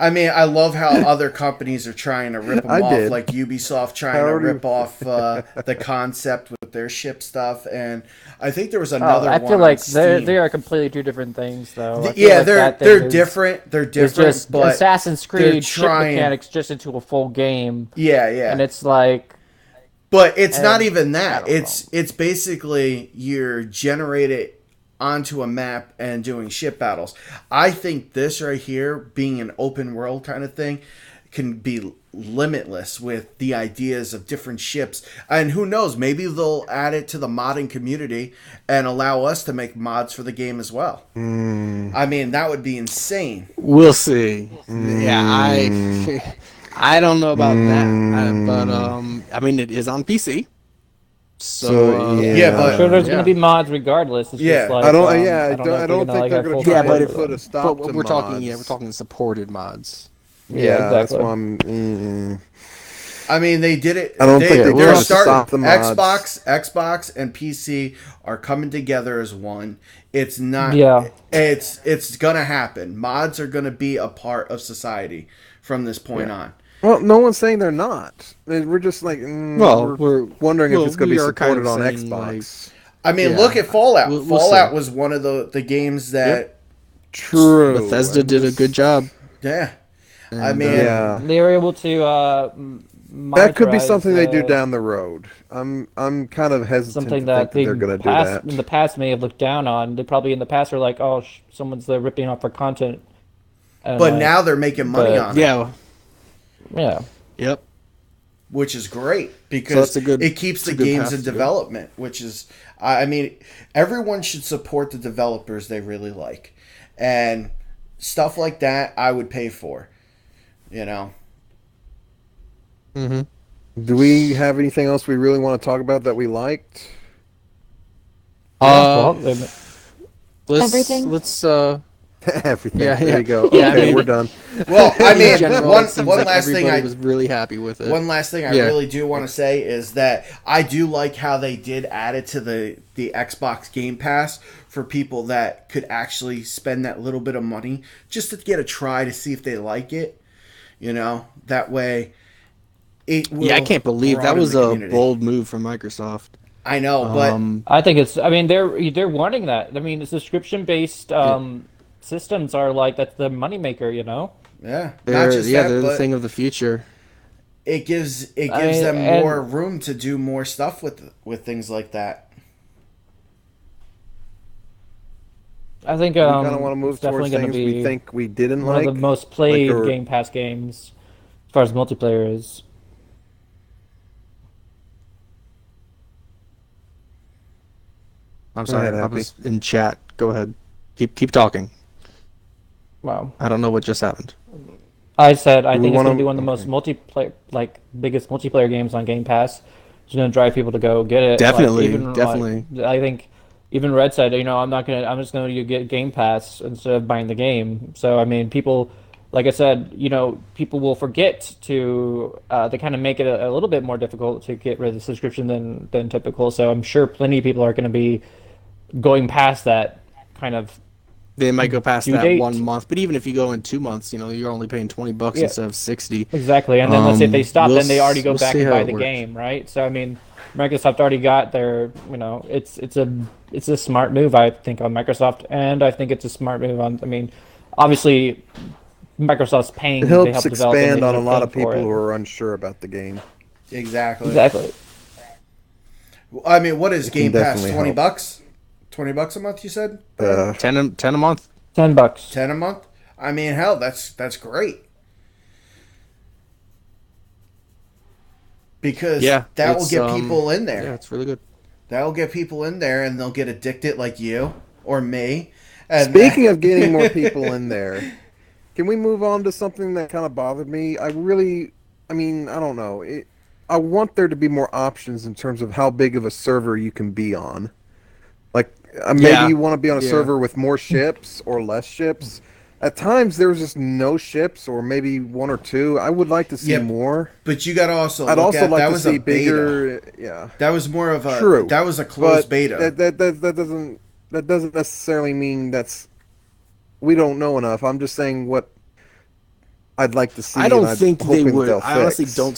I mean, I love how other companies are trying to rip them I off, did. like Ubisoft trying I to already- rip off the concept with their ship stuff, and I think there was Oh, another I one feel on like Steam. they are completely two different things, though. I feel Yeah, like that thing they're is- different. They're It's different, just but Assassin's they're Creed ship trying- mechanics just into a full game, yeah, yeah. and it's like But it's not And even I that. don't It's basically you're generated onto a map and doing ship battles. I think this right here, being an open world kind of thing, can be limitless with the ideas of different ships. And who knows, maybe they'll add it to the modding community and allow us to make mods for the game as well. I mean, that would be insane. We'll see. Yeah, I don't know about that, but I mean it is on PC. So Yeah, but- I'm sure there's yeah. going to be mods regardless. It's Yeah. just like, I don't. know if I they're don't gonna, think like, they're have going full to try Yeah, to but support put for a it. stop but to we're mods. talking talking supported mods. Yeah, That's exactly. why I'm. I mean, they did it. I don't think they're they're trying to stop the mods. Xbox and PC are coming together as one. It's not. Yeah. It's gonna happen. Mods are gonna be a part of society from this point on. Well, no one's saying they're not. We're just like, Well, we're wondering if well, it's going to we be are kind supported of on saying, Xbox. I mean, Yeah. look at Fallout. We'll Fallout see. was one of the games that. True. Bethesda I'm did a just- good job. Yeah. I And, mean, Yeah. They were able to That could be mantra is something they do down the road. I'm kind of hesitant something to think that that they they're going to do past that. in the past may have looked down on. They probably in the past are like, oh, someone's ripping off our content, and But like, now they're making money but on it, Yeah. yeah, Yep. which is great So because that's a good. it keeps It's the a good games path in to go. development, which is, I mean, everyone should support the developers they really like. And stuff like that, I would pay for, you know? Mm-hmm. Do we have anything else we really want to talk about that we liked? Uh, well, let's Everything? let's Everything. yeah, There yeah. you go. Yeah, I Okay, mean, we're done. Well, I in mean, general, one it seems one like last thing everybody I was really happy with it. one last thing I Yeah. really do want to say is that I do like how they did add it to the Xbox Game Pass for people that could actually spend that little bit of money just to get a try to see if they like it. You know, that way it will Yeah, I can't believe that broaden was the a community. bold move from Microsoft. I know, but I think it's. I mean, they're wanting that. I mean, the subscription based Yeah. systems are like that's the moneymaker. You know. yeah, not just that, They're the but thing of the future. it I gives mean, them more and room to do more stuff with things like that. I think We kind of want to it's move definitely towards going to things we be think we didn't one of the like. most Like, played or Game Pass games as far as multiplayer is. I'm go ahead, sorry, I Happy. was in chat. Go ahead. Keep talking. Wow. I don't know what just happened. I said I Do we think it's want going to be one to? of the most Okay. multiplayer, like biggest multiplayer games on Game Pass. It's going to drive people to go get it. Like Definitely, even like definitely. I think even Red said, you know, I'm just going to get Game Pass instead of buying the game. So I mean, people, like I said, you know, people will forget to they kind of make it a little bit more difficult to get rid of the subscription than typical. So I'm sure plenty of people are going to be going past that kind of They might go past due that one date. month, but even if you go in 2 months, you're only paying $20 Yeah, instead of 60. exactly. And then let's say if they stop, then they already go We'll back see and how buy it the works. game, right? So I mean, Microsoft already got their, you know, it's a smart move I think on Microsoft, and I think it's a smart move on. I mean, obviously Microsoft's It paying, they helps help develop it, expand maybe on they're a lot paying of for people who it. are unsure about the game. Exactly. Exactly. I mean, what is It can Game Pass? definitely help. $20? $20 a month? You said, Brad? Uh, 10 a month. $10. 10 a month? I mean, hell, that's great because Yeah, that will get people in yeah, there. it's really good. That will get people in there, and they'll get addicted like you or me. And Speaking of getting more people in there, can we move on to something that kind of bothered me? I mean, I don't know. I want there to be more options in terms of how big of a server you can be on. Like, maybe Yeah, you want to be on a yeah. server with more ships or less ships. At times, there was just no ships, or maybe one or two. I would like to see Yep. more. but you got to also I'd look also at like that to was a see beta. bigger. Yeah, That was more of true. that was a closed But beta. that doesn't necessarily mean we don't know enough. I'm just saying what I'd like to see, I and don't I'm think they hoping that would. they'll I honestly fix. don't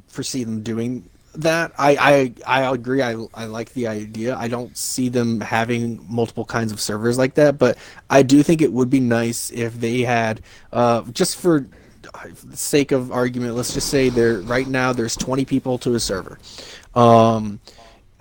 foresee them doing that. I agree. I like the idea. I don't see them having multiple kinds of servers like that, but I do think it would be nice if they had, just for the sake of argument, let's just say right now there's 20 people to a server. Um,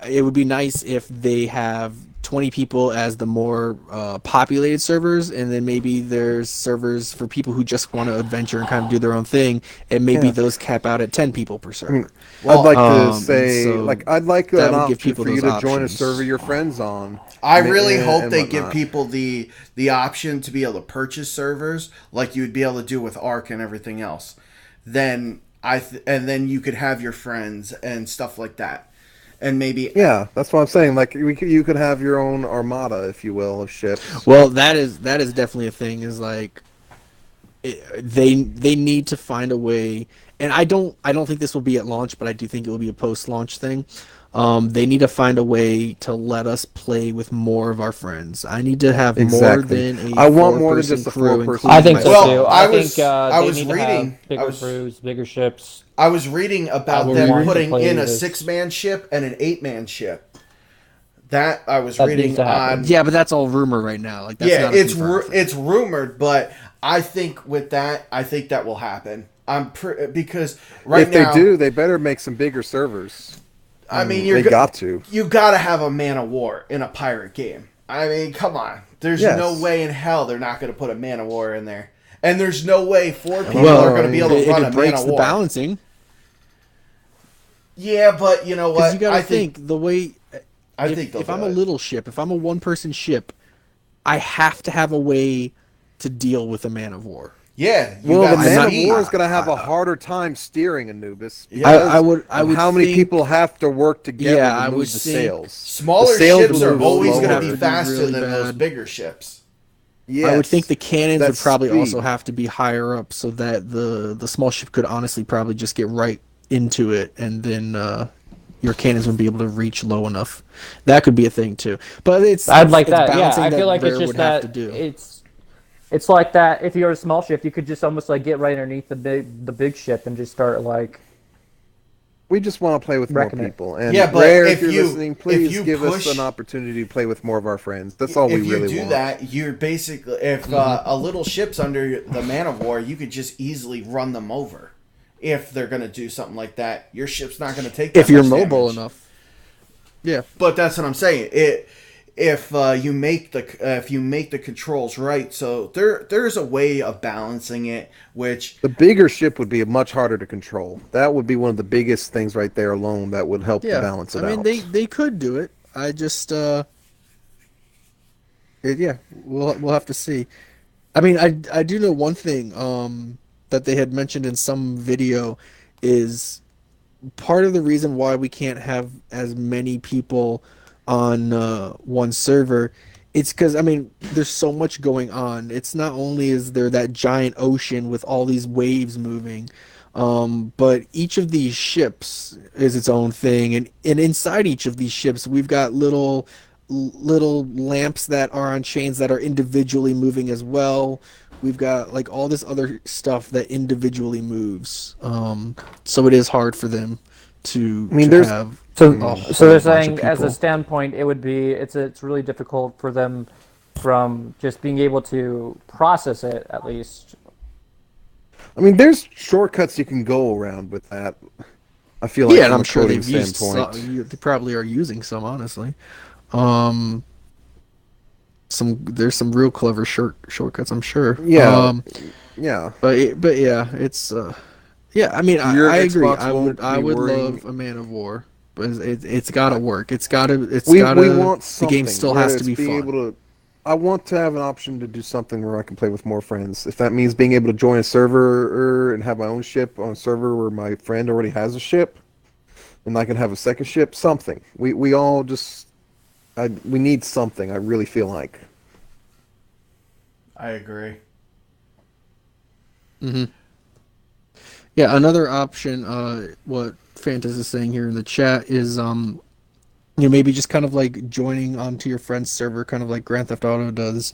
it would be nice if they have 20 people as the more populated servers, and then maybe there's servers for people who just want to adventure and kind of do their own thing, and maybe Yeah. those cap out at 10 people per I mean, server. Well, I'd like to And say, so I'd like that an would give option people for you those to join a server options. your friends on, I really hope and they give whatnot. people the option to be able to purchase servers like you would be able to do with Arc and everything else. Then and then you could have your friends and stuff like that, and maybe Yeah, that's what I'm saying. Like, you could have your own armada, if you will, of ships. Well, that is definitely a thing. Is like they need to find a way, and I don't think this will be at launch, but I do think it will be a post-launch thing. They need to find a way to let us play with more of our friends. I need to have more Exactly. than I a want more than four-person just a crew, four-person I including think so crew. well, too. myself. I think I they was need to reading have I bigger was crews, bigger ships. I was reading I about would them want to putting play in a this. 6-man ship and an 8-man ship. That I was That needs reading to happen. on. Yeah, but that's all rumor right now. Like that's Yeah, not a confirmed thing. it's rumored, but I think with that, I think that will happen. Because right If they now, do, they better make some bigger servers. I mean, They got to. You got to have a man of war in a pirate game. I mean, come on. There's no Yes. way in hell they're not going to put a man of war in there, and there's no way 4 people Well, are going to be able to if run a it man breaks of the war. balancing, Yeah, but you know because what? you got to I think the way. I think they'll if do I'm a it. little ship, if I'm a one-person ship, I have to have a way to deal with a man of war. Yeah, you Well, the got man of speed. war is going to have a harder time steering Anubis Yeah. I because would of how many think- people have to work together Yeah, to I move would the think sails. Smaller The sails ships are move always slower. going to be Have to be faster really than those bad. bigger ships. Yes. I would think the cannons would That's probably speed. also have to be higher up so that the small ship could honestly probably just get right into it, and then your cannons would be able to reach low enough. That could be a thing too. But I'd like it's that. Yeah, balancing I feel that like it's Rare just would have that to do. it's like that. If you're a small ship, you could just almost like get right underneath the big ship and just start like. We just want to play with more Wrecking it. people. And Yeah, but Rare, if if you're you- listening, if please you give push- us an opportunity to play with more of our friends. That's all we If you really do want. that, you're basically if a little ship's under the man of war, you could just easily run them over. If they're going to do something like that, your ship's not going to take that If you're much mobile damage. enough. Yeah. But that's what I'm saying. If you make the controls right, so there's a way of balancing it, which The bigger ship would be much harder to control. That would be one of the biggest things right there alone that would help to Yeah. balance it I mean out. they could do it. I just yeah, we'll have to see. I mean, I do know one thing that they had mentioned in some video is part of the reason why we can't have as many people on one server. It's because I mean, there's so much going on. It's not only is there that giant ocean with all these waves moving, but each of these ships is its own thing, and inside each of these ships, we've got little lamps that are on chains that are individually moving as well. We've got like all this other stuff that individually moves. So it is hard for them to. I mean, to there's- have So, a whole so they're bunch of saying, as a people. standpoint, it would be it's really difficult for them from just being able to process it at least. I mean, there's shortcuts you can go around with that. I feel like Yeah, and from I'm a sure coding they've used standpoint. they probably are using some, honestly. There's some real clever shortcuts, I'm sure. Yeah. Yeah. But yeah, it's yeah. I mean, Your I agree. Xbox I won't would be worrying- love a Man of War, but it's got to work. It's got to. We want The something. game still where has to it's be being fun. able to. I want to have an option to do something where I can play with more friends. If that means being able to join a server and have my own ship on a server where my friend already has a ship, and I can have a second ship, something. We all just. We need something. I really feel like. I agree. Yeah, another option. What Fantas is saying here in the chat is maybe just kind of like joining onto your friend's server, kind of like Grand Theft Auto does.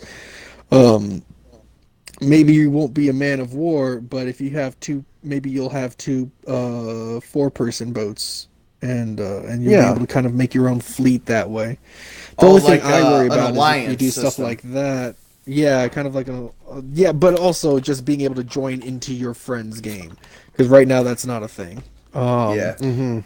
Maybe you won't be a man of war, but if you have two, maybe you'll have two 4-person boats, and you'll be able to kind of make your own fleet that way. The only thing I worry an about is if you alliance do stuff system. like that. Yeah, kind of like yeah, but also just being able to join into your friend's game, because right now that's not a thing. Yeah.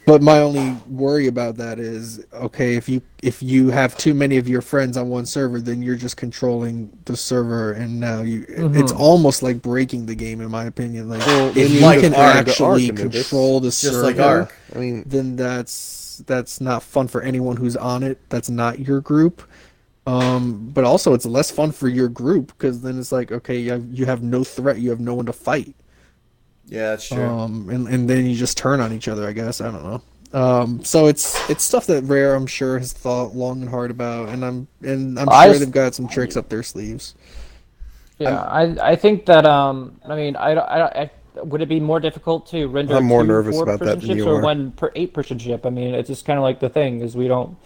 But my only worry about that is, okay, if you have too many of your friends on one server, then you're just controlling the server, and now it's almost like breaking the game, in my opinion. Like Well, if then you like can Ark, actually Ark, control the Just server, like Ark. I mean, then that's not fun for anyone who's on it. That's not your group. But also it's less fun for your group, because then it's like, okay, you have no threat, you have no one to fight. Yeah, that's true. And then you just turn on each other, I guess. I don't know. So it's stuff that Rare, I'm sure, has thought long and hard about, and I'm I sure just- they've got some tricks up their sleeves. Yeah, I think that I mean I would it be more difficult to render I'm more two nervous about 4-person that than ships you or are. one per 8-person ship? I mean, it's just kind of like the thing is we don't.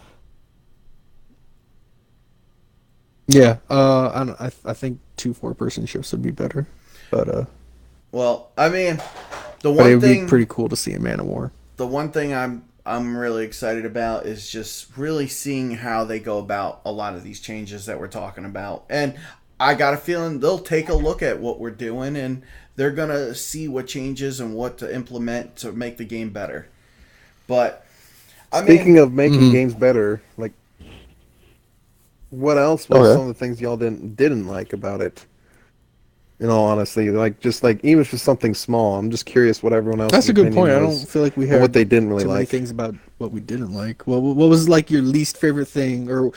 Yeah, I think 2 4-person ships would be better, but Well, I mean, the it one would thing be pretty cool to see a Man of War. the one thing I'm really excited about is just really seeing how they go about a lot of these changes that we're talking about. And I got a feeling they'll take a look at what we're doing and they're gonna see what changes and what to implement to make the game better. But I mean, Speaking of making Mhm. games better, like what else was Okay. some of the things y'all didn't like about it? In all honesty, like just like even if it's something small, I'm just curious what everyone else's That's a good opinion point. I was don't feel like we on what heard they didn't really too many like. things about what we didn't like. Well, what was like your least favorite thing, or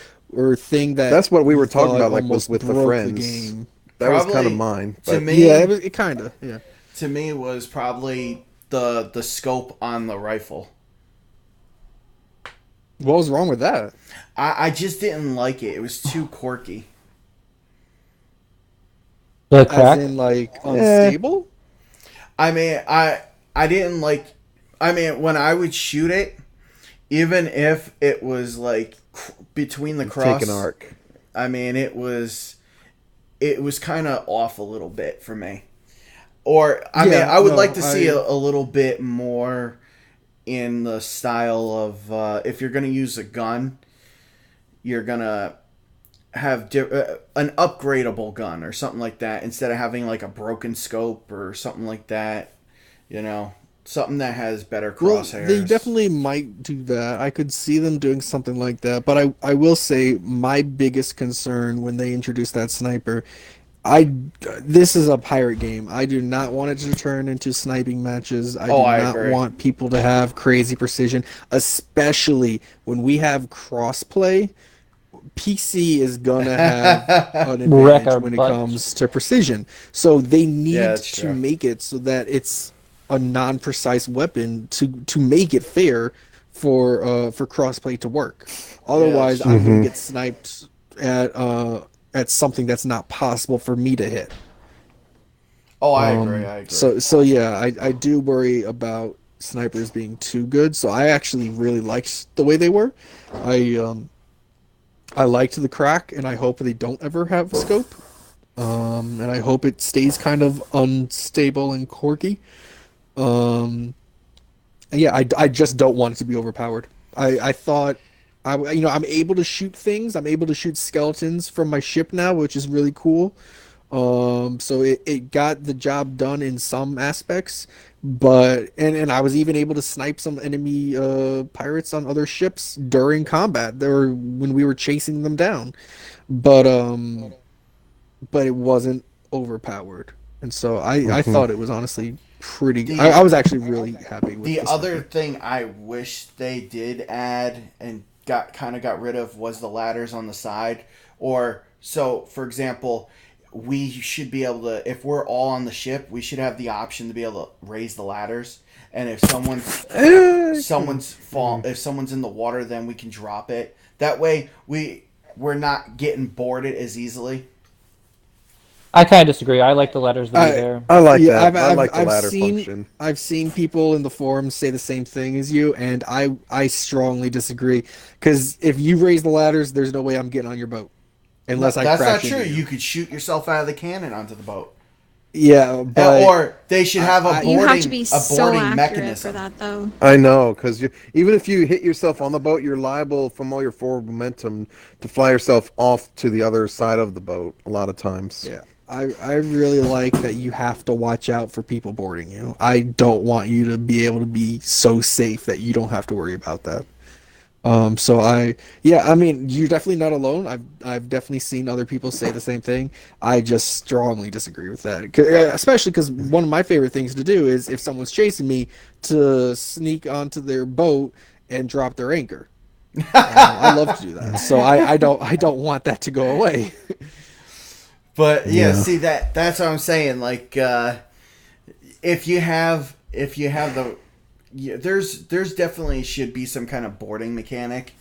thing that That's what we you were talking thought about, like almost with the broke the friends. game? That was kind of probably mine, to but Yeah, me, it kind of. Yeah. to me was probably the scope on the rifle. What was wrong with that? I just didn't like it. It was too quirky. The As crack. in, like, eh, unstable? I mean, I didn't like. I mean, when I would shoot it, even if it was like between the take an cross, arc. I mean, it was kind of off a little bit for me. Or I mean, Yeah, I would like no, to see a little bit more in the style of if you're gonna use a gun, you're gonna have an upgradable gun or something like that instead of having like a broken scope or something like that. You know, something that has better well, they crosshairs. definitely might do that. I could see them doing something like that. But I will say my biggest concern when they introduced that sniper, I this is a pirate game. I do not want it to turn into sniping matches. I Oh, do I not agree. want people to have crazy precision, especially when we have crossplay. PC is gonna have an Wreck advantage our when it butts. comes to precision. So they Yeah, need that's to true. make it so that it's a non-precise weapon to make it fair for crossplay to work. Yeah, that's Otherwise, I'm true. gonna Hmm. get sniped at something that's not possible for me to hit. Oh, I agree. I agree. So yeah, I do worry about snipers being too good. So I actually really liked the way they were. I um I liked the crack, and I hope they don't ever have scope. And I hope it stays kind of unstable and quirky. Um, and yeah, I just don't want it to be overpowered. I thought I'm able to shoot things. I'm able to shoot skeletons from my ship now, which is really cool. So it got the job done in some aspects, but and I was even able to snipe some enemy pirates on other ships during combat. There were when we were chasing them down, but um but it wasn't overpowered, and so I Hmm. thought it was honestly pretty. The I was actually really happy with the the other sniper. thing I wish they did add and got rid of was the ladders on the side. Or so, for example, we should be able to, if we're all on the ship, we should have the option to be able to raise the ladders. And if Mhm. if someone's in the water, then we can drop it. That way, we're not getting boarded as easily. I kind of disagree. I like the letters to be I there. I like Yeah, that. I like the ladder function. I've seen people in the forums say the same thing as you, and I strongly disagree. Because if you raise the ladders, there's no way I'm getting on your boat No, unless I that's not crash true. into you. You could shoot yourself out of the cannon onto the boat. Yeah, but Or they should have a You have to boarding be a so boarding accurate for mechanism. that, though. I know, because even if you hit yourself on the boat, you're liable from all your forward momentum to fly yourself off to the other side of the boat a lot of times. yeah, I really like that you have to watch out for people boarding you. I don't want you to be able to be so safe that you don't have to worry about that. Yeah, I mean, you're definitely not alone. I've definitely seen other people say the same thing. I just strongly disagree with that. Especially because one of my favorite things to do is if someone's chasing me to sneak onto their boat and drop their anchor. I love to do that. So I don't want that to go away. But yeah, Yeah. see that's what I'm saying. Like if you have the yeah, there's definitely should be some kind of boarding mechanic.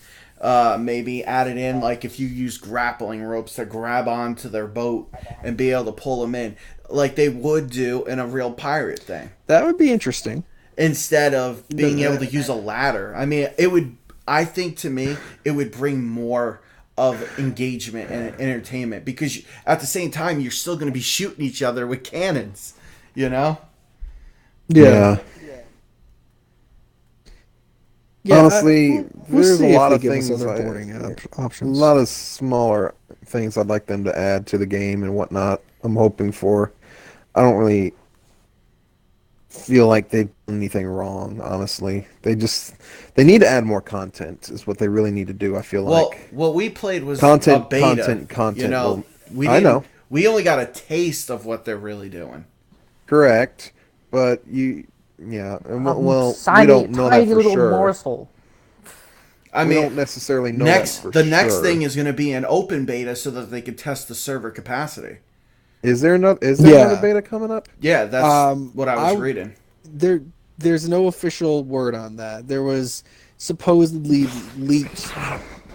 Maybe added in, like if you use grappling ropes to grab onto their boat and be able to pull them in, like they would do in a real pirate thing, That would be interesting. instead of being able No, to use a ladder. I mean, it would. I think to me, it would bring more of engagement and entertainment because at the same time, you're still going to be shooting each other with cannons. You know. yeah. Yeah. Yeah, Honestly, we'll there's a see if lot they of give us things. other A boarding options. lot of smaller things I'd like them to add to the game and whatnot. I'm hoping for. I don't really feel like they've done anything wrong, honestly. They need to add more content is what they really need to do, I feel Well, like. what we played was a Content, beta. content, You content. know, Well, we I didn't. know, We only got a taste of what they're really doing. correct, but yeah, well, we Tiny, don't know that tiny for little sure. morsel. I We mean, don't necessarily know that for the next sure. thing is going to be an open beta so that they can test the server capacity. Is there another Yeah. beta coming up? Yeah, that's what I was I reading. there there's no official word on that. There was supposedly leaked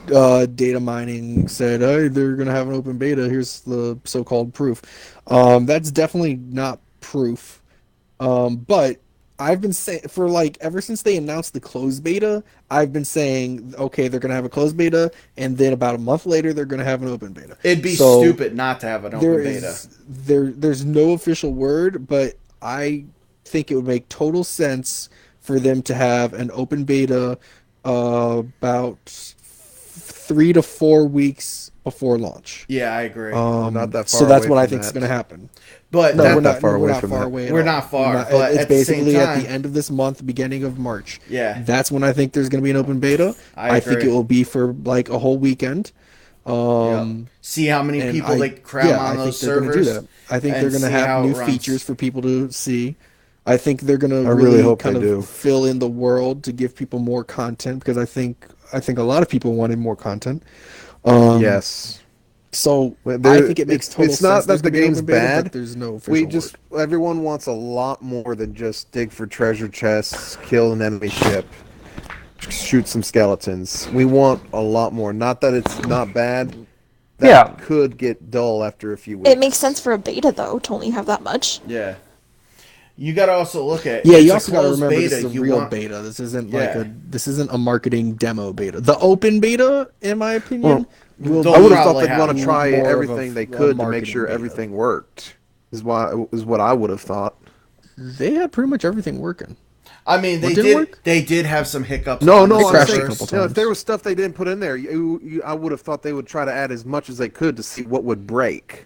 data mining said, "Hey, they're gonna have an open beta. Here's the so-called proof." That's definitely not proof. But I've been saying for like ever since they announced the closed beta, I've been saying, okay, they're gonna have a closed beta, and then about a month later, they're gonna have an open beta. It'd be So stupid not to have an there open beta. is there's no official word, but I think it would make total sense for them to have an open beta about 3 to 4 weeks before launch. Yeah, I agree. We're not that So far that's away what I from think is going to that. happen. But No, Not we're that not. far No, we're away not from far that. away at We're all. not far, We're not, but it's at the same basically at time- the end of this month, beginning of March. Yeah. That's when I think there's going to be an open beta. I think agree. it will be for like a whole weekend. Yep. See how many And people they cram on I those think they're going to do servers. that. I think and they're going to see have how it new runs. features for people to see. I think they're going to I really really hope kind they of do. fill in the world to give people more content because I think a lot of people wanted more content. Yes. So Well, I think it makes total it's not sense. that the game's bad. But there's no official word. Everyone wants a lot more than just dig for treasure chests, kill an enemy ship, shoot some skeletons. We want a lot more. Not that it's not bad. That Yeah. could get dull after a few weeks. It makes sense for a beta though to only have that much. Yeah. You got to also look at Yeah, it's you a also got to closed remember beta. this is a You real want beta. This isn't Yeah. this isn't a marketing demo beta. The open beta, in my opinion, will they'll I would be have thought probably they'd want have to try more of everything they a could to make marketing sure beta. everything worked. Is what I would have thought. They had pretty much everything working. I mean, What didn't work? They did have some hiccups. No, on the no, I'm crashed a saying, couple if there times. was stuff they didn't put in there, I would have thought they would try to add as much as they could to see what would break.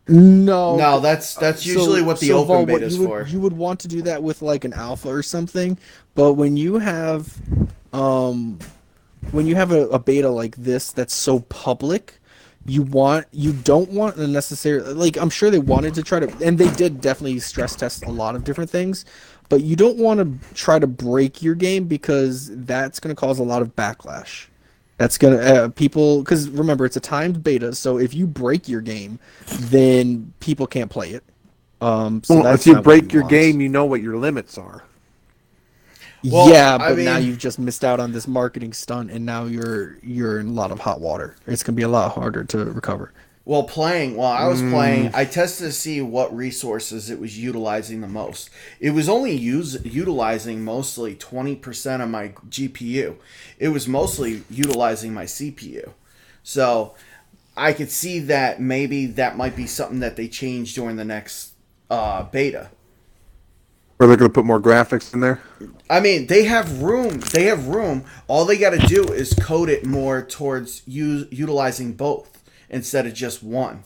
No, that's usually what the open Vol, beta is you for. you would want to do that with like an alpha or something, but when you have um a beta like this that's so public, you don't want the necessary, like, I'm sure they wanted to try to, and they did definitely stress test a lot of different things, but you don't want to try to break your game because that's going to cause a lot of backlash. That's going to people, because remember, it's a timed beta, so if you break your game, then people can't play it. So Well, that's if you not what break your want. game, you know what your limits are. Well, Yeah, I but now mean- you've just missed out on this marketing stunt, and now you're in a lot of hot water. It's gonna be a lot harder to recover. While I was playing, I tested to see what resources it was utilizing the most. It was only utilizing mostly 20% of my GPU. It was mostly utilizing my CPU. So I could see that maybe that might be something that they change during the next beta. Or they're going to put more graphics in there. I mean, they have room. They have room. All they got to do is code it more towards utilizing both instead of just one.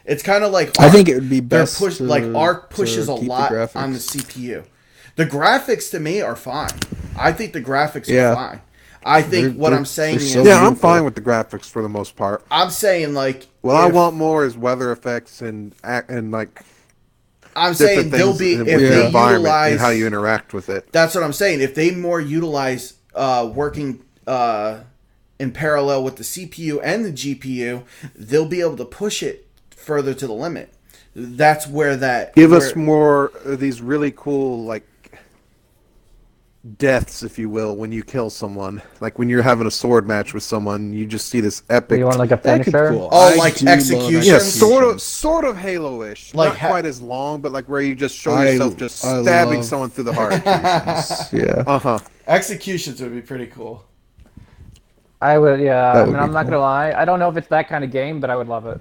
It's kind of like I think it would be They're best like Arc to pushes a keep the lot graphics. on the CPU. The graphics to me are fine. I think the graphics Yeah. are fine. I think what I'm saying they're is, so Yeah, I'm beautiful. fine with the graphics for the most part. I'm saying like, What I if- want more is weather effects and like I'm saying different they'll things be with if the they environment utilize and how you interact with it. That's what I'm saying. If they more utilize working in parallel with the CPU and the GPU, they'll be able to push it further to the limit. That's where that Give us more of these really cool like deaths, if you will, when you kill someone. Like when you're having a sword match with someone, you just see this epic. You want like a That could be finisher? cool. Oh, I like do love execution? Yeah, executions. sort of Halo-ish. Like Not quite as long, but like where you just show I- yourself just I stabbing love someone through the heart. Yeah. Uh-huh. executions would be pretty cool. I would, yeah. That I would mean, be I'm not cool. gonna lie. I don't know if it's that kind of game, but I would love it.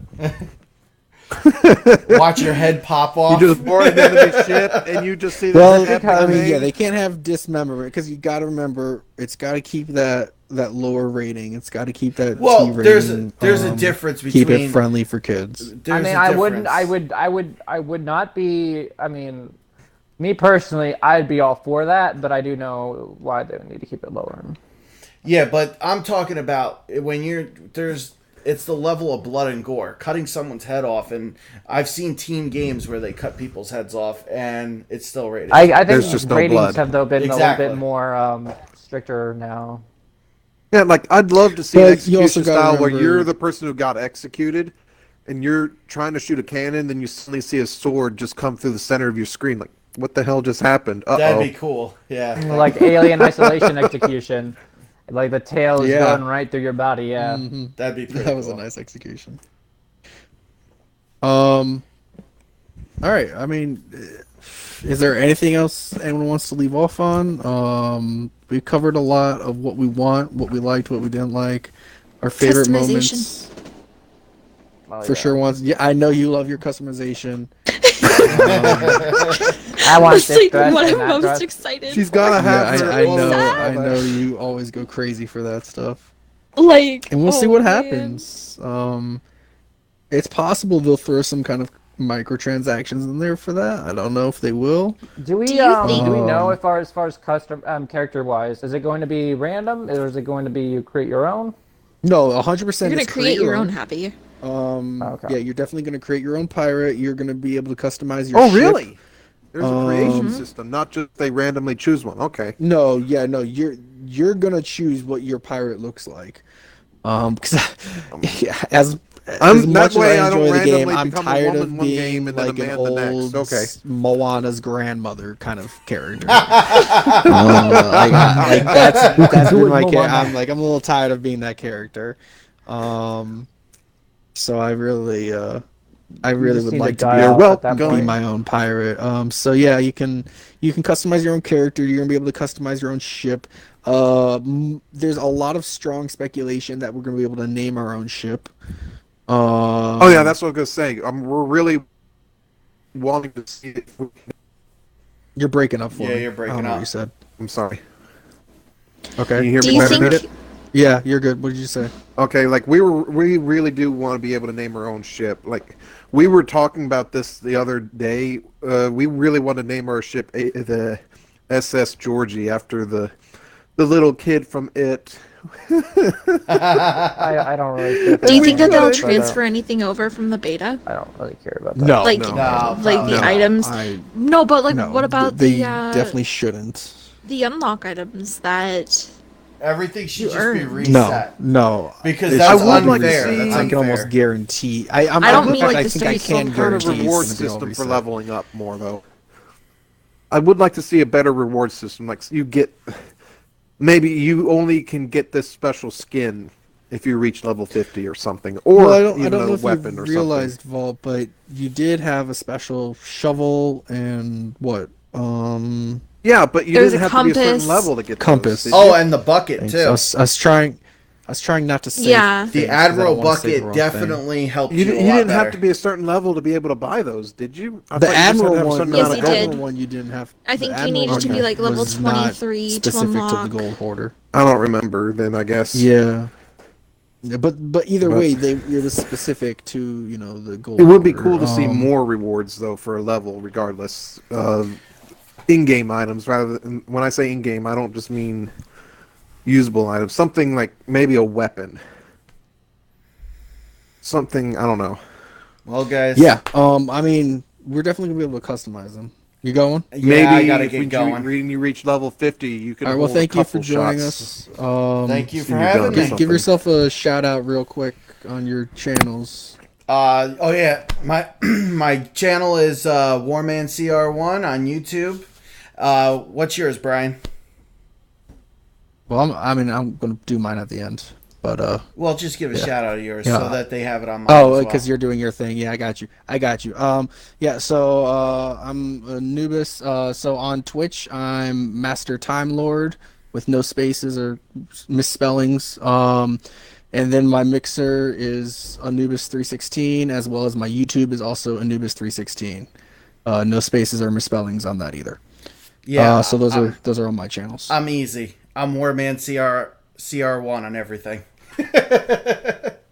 Watch your head pop You off. just board an enemy ship, and you just see Well, this I mean, happening. yeah, they can't have dismemberment because you got to remember it's got to keep that lower rating. It's got to keep that Well, T there's rating. a difference Keep between. it friendly for kids. I There's mean, a I wouldn't. difference. I would not be. I mean, me personally, I'd be all for that, but I do know why they would need to keep it lower. Yeah, but I'm talking about when it's the level of blood and gore, cutting someone's head off, and I've seen team games where they cut people's heads off, and it's still rated. I There's think just no ratings blood. have though been a Exactly. little bit more stricter now. Yeah, like I'd love to see But an you execution also gotta style where remember- you're the person who got executed, and you're trying to shoot a cannon, then you suddenly see a sword just come through the center of your screen. Like, what the hell just happened? That'd Uh-oh. be cool. Yeah. Like Alien Isolation execution, like the tail is Yeah. going right through your body. Yeah. That'd be pretty That was a cool. nice execution. All right. I mean, is there anything else anyone wants to leave off on? We covered a lot of what we want, what we liked, what we didn't like, our favorite Customization. moments. Oh, For yeah. sure, once. Yeah, I know you love your customization. I want That's this like dress what and I'm that most dress. excited. She's for. gotta Yeah, have her. I own know. sad. I know you always go crazy for that stuff, Like, and we'll see oh, what man. happens. It's possible they'll throw some kind of microtransactions in there for that. I don't know if they will. Do we Do you think- do we know as far as custom character wise, is it going to be random or is it going to be you create your own? No, 100%. You're gonna it's create your own happy. Okay. Yeah, you're definitely gonna create your own pirate. You're gonna be able to customize your Oh, ship. really? There's a creation Um, system, not just they randomly choose one. Okay. No, yeah, no. You're gonna choose what your pirate looks like. Because yeah, as That much as way I I don't enjoy the game, randomly I'm become a tired woman of one being game and then a like an man the next. old Okay. Moana's grandmother kind of character. Like that's been my Moana. I'm a little tired of being that character. So I really would like to be You're able welcome. to be my own pirate. So yeah, you can customize your own character. You're gonna be able to customize your own ship. There's a lot of strong speculation that we're gonna be able to name our own ship. Oh yeah, that's what I was gonna say. We're really wanting to see it. You're breaking up for Yeah, me. you're breaking I don't know up. what you said. I'm sorry. Okay. Can you hear Do me you better think? now? Yeah, you're good. What did you say? Okay, like we really do want to be able to name our own ship. Like we were talking about this the other day. We really want to name our ship the SS Georgie after the little kid from It. I don't really care. Do you think that they'll But, transfer anything over from the beta? I don't really care about that. No. Like, no. No, like the no. items? No, but like, No, what about they the definitely shouldn't. the unlock items that? Everything should You just be earn. reset. No. Because It that's should all be like to unfair. see- That's I unfair. can almost guarantee. I don't in mean fact, like I the think I story can some Kind of guarantee reward it's gonna be all system for reset. leveling up more though. I would like to see a better reward system. Like you get, maybe you only can get this special skin if you reach level 50 or something, or Well, I don't even know a if weapon you or realized, Vault, but you did have a special shovel and what? something. Yeah, but you There's didn't a have to be a certain compass. level to get Compass. Those, did Oh, you? and the bucket Thanks. too. I was trying not to say. Yeah. The things 'cause I don't Admiral wanna say the bucket wrong thing. definitely helped you, you, didn't- a you lot didn't better. have to be a certain level to be able to buy those, did you? I The thought you just had to Admiral have a one, certain Yes, amount you of did. gold. Admiral one, you didn't have. I the think you Admiral needed to be one like level was not 23 to specific unlock. to the gold hoarder. I don't remember then, I guess. Yeah. Yeah, but either But- way, it was specific to the gold. It would be hoarder. cool to see more rewards, though, for a level, regardless of in-game items. Rather than, when I say in-game, I don't just mean usable items. Something like maybe a weapon. Something, I don't know. Well, guys. Yeah. I mean, we're definitely gonna be able to customize them. You going? Yeah, Maybe I gotta if get we going. When you reach level 50, you can All right. Well, hold a thank you for couple joining shots. us. Thank you see for you having done. me. Something. Give yourself a shout out real quick on your channels. Oh yeah, my my channel is WarmanCR1 on YouTube. What's yours, Brian? Well, I'm gonna do mine at the end, but Well, just give a shout out of yours Yeah. so that they have it on mine. oh, as because well. you're doing your thing. Yeah, I got you. Yeah. So I'm Anubis. So on Twitch, I'm Master Time Lord with no spaces or misspellings. And then my Mixer is Anubis316, as well as my YouTube is also Anubis316. No spaces or misspellings on that either. Yeah. So those are on my channels. I'm easy. I'm Warman CR1 on everything.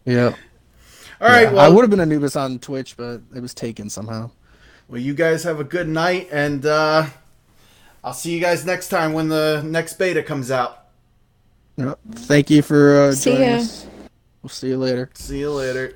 Yeah. All right. Yeah. Well, I would have been Anubis on Twitch, but it was taken somehow. Well, you guys have a good night, and I'll see you guys next time when the next beta comes out. Yeah. Thank you for See joining ya. us. We'll see you later. See you later.